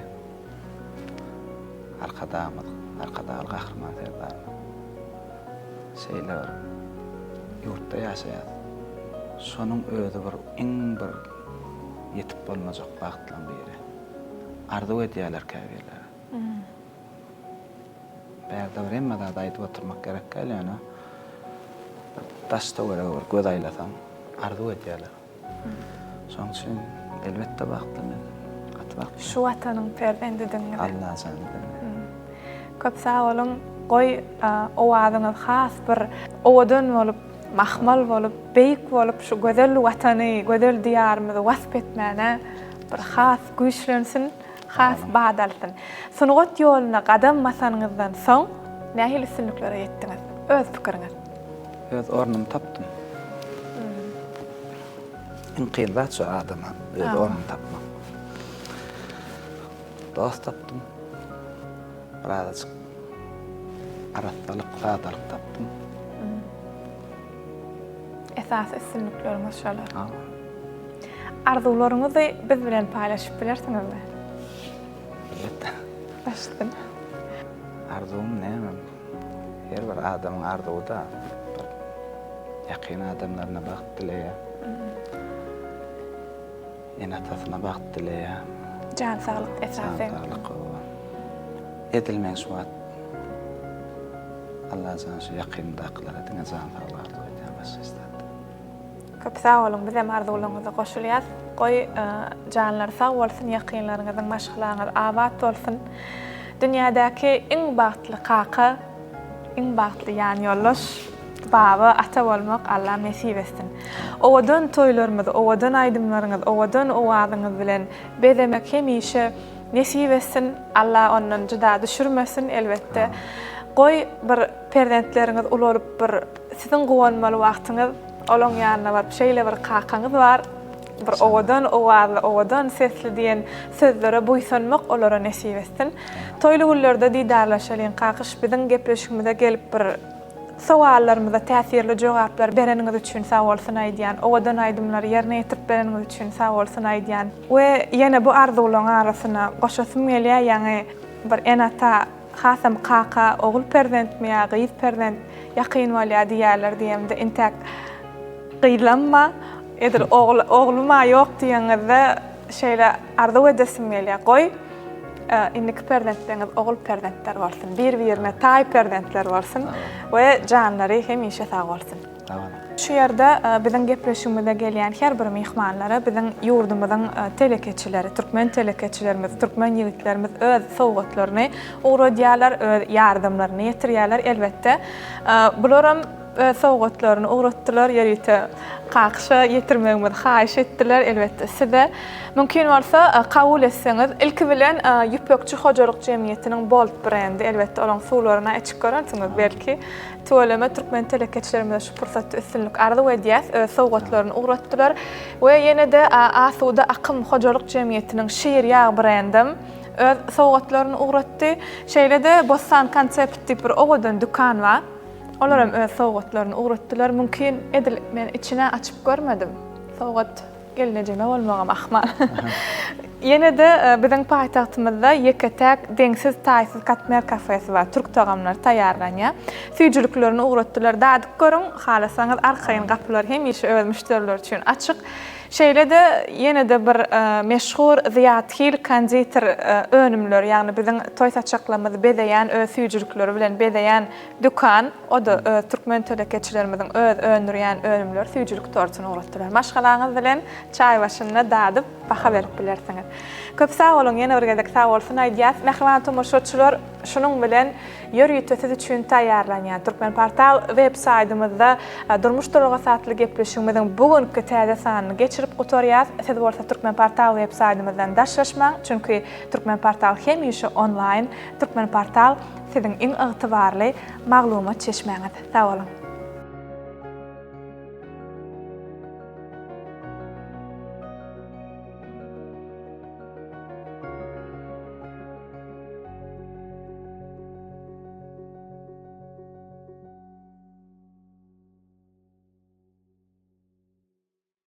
arkada gahryman derler. Şeyler yurtda ýaşaýar. Şonuň özü bir iň bir yetip bolmajak bagtlan biri. Arzu edýärler käbirler. Bärde bilemmäde aýdyp oturmak gerek gelýär. Taşda bir göz aýlasam arzu edýärler. Şoň üçin elbetde bagtlan. Şu watanyň perwendidiňiz. Allah sany. Köp sag bolun. Goý owadyňyz has bir owadan bolup, mahmal bolup, beýik bolup şu gözel watany, gözel diýarymyzy wasp etmäne bir has güýçlensin, has badalsyn. Sunugat ýoluna gadam masanyňyzdan soň nähili üstünliklere ýetdiňiz? Öz pikiriňiz. Öz ornumy tapdym. Iň kyn zat şu adama öz ornumy tapmak. Dost tapdym. Birazajyk aratalyk tapdym. Esas üstünlikleriniz şolar. Arzularyňyzy biz bilen paýlaşyp bilersiňizmi? Elbetde. Başdyn. Arzum näme? Her bir adamyň arzuwy da ýakyn adamlaryna bagt dileýär. Enatasyna bagt dileýär. Jan saglyk esasy. Edilmeň şu wagt Allah zan şu ýakynda aklar ediň zan saglar diýär başystat. Köp sag bolun, biz hem arzularyňyza goşulýar. Goý janlar sag bolsun, ýakynlaryňyzyň maşgalaryňyz abad bolsun. Dünýädäki iň bagtly kaka, iň bagtly ýan ýollaş baba ata bolmak Allah nasip etsin. Owadan toýlarymyz, owadan aýdymlaryňyz, owadan owadyňyz bilen bezemek hemişe nasip etsin. Allah ondan juda düşürmesin elbetde. Goý bir perdentleriňiz ularyp bir siziň gowanmaly wagtyňyz olaň ýanyna barıp şeýle bir kakaňyz bar. Bir owadan sesli diýen sözlere buýsanmak olara nasip etsin. Toýly günlerde diýdarlaşalyň kakyş biziň gepleşigimize gelip bir sowallarymyza täsirli jogaplar bereniňiz üçin sag bolsun aýdýan, owadan aýdymlary ýerine ýetirip bereniňiz üçin sag bolsun aýdýan. We ýene bu arzularyň arasyna goşasym gelýär, ýani bir enata hasam kaka ogul perdent mi ýa gyz perdent ýakyn bolýar diýerler diýemde intak gylanma edir ogluma ýok diýeňizde şeýle arzu edesim gelýär. Goý innik perdentleriniz ogul perdentler bolsun, bir-birine taý perdentler bolsun we janlary hemişe sag bolsun. Şu ýerde biziň gepleşigimize gelýän her bir mehmanlara biziň ýurdumyzyň telekeçileri, türkmen telekeçilerimiz, türkmen ýigitlerimiz öz sowgatlaryny uğradýarlar, öz ýardymlaryny ýetirýärler elbetde. Bular sowgatlaryny uğratdylar, ýerite kakşa ýetirmegimiz haýyş etdiler elbetde. Size mümkin bolsa kabul etseňiz, ilki bilen Ýüpekçi Hojalyk Jemgyýetiniň Bolt brendi elbetde olaň suwlaryna içip göränsiňiz belki. Tuvalama türkmen telekeçilerimize şu pursatda üstünlük arzu edýäs, sowgatlaryny uğratdylar we ýene de Asuda Akym Hojalyk Jemgyýetiniň şeýir ýag brendim öz sowgatlaryny uğratdy. Şeýle de Bossan konsept diýip bir owadan dukan bar. Olar hem öz sowgatlaryny uğratdylar. Mümkin edil men içine açyp görmedim. Sowgat gelinejeme bolmagam ahmal. Ýene de biziň paýtagtymyzda ýeketäk deňsiz taýsyz katmer kafesi bar. Türk tagamlary taýýarlanýar. Süýjüliklerini uğratdylar. Dadyk görüň, halasaňyz arkaýyn gapylar hemişe öz müşteriler üçin açyk. Şeýle de ýene de bir meşhur Ziyathil konditor önümler, ýagny biziň toý saçaklamyzy bezeýän öz süýjülikleri bilen bezeýän dukan, o da türkmen telekeçilerimiziň öz öndürýän önümler süýjülik tortuny uğratdylar. Maşgalaňyz bilen çaý başynda dadyp baha berip bilersiňiz. Köp sağ olun, ýene bir gezek sağ bolsun aýdýas. Mehriban tomoşaçylar, şunun bilen ýörüýtüsi üçin taýýarlanýan Türkmen Portal web saytymyzda durmuş durga satly gepleşigimiziň bugünkü täze sanyny geçirip gotarýas. Siz bolsa Türkmen Portal web saytymyzdan daşlaşmaň, çünki Türkmen Portal hemişe online. Türkmen Portal siziň iň ygtybarly maglumat çeşmeňiz. Sağ olun.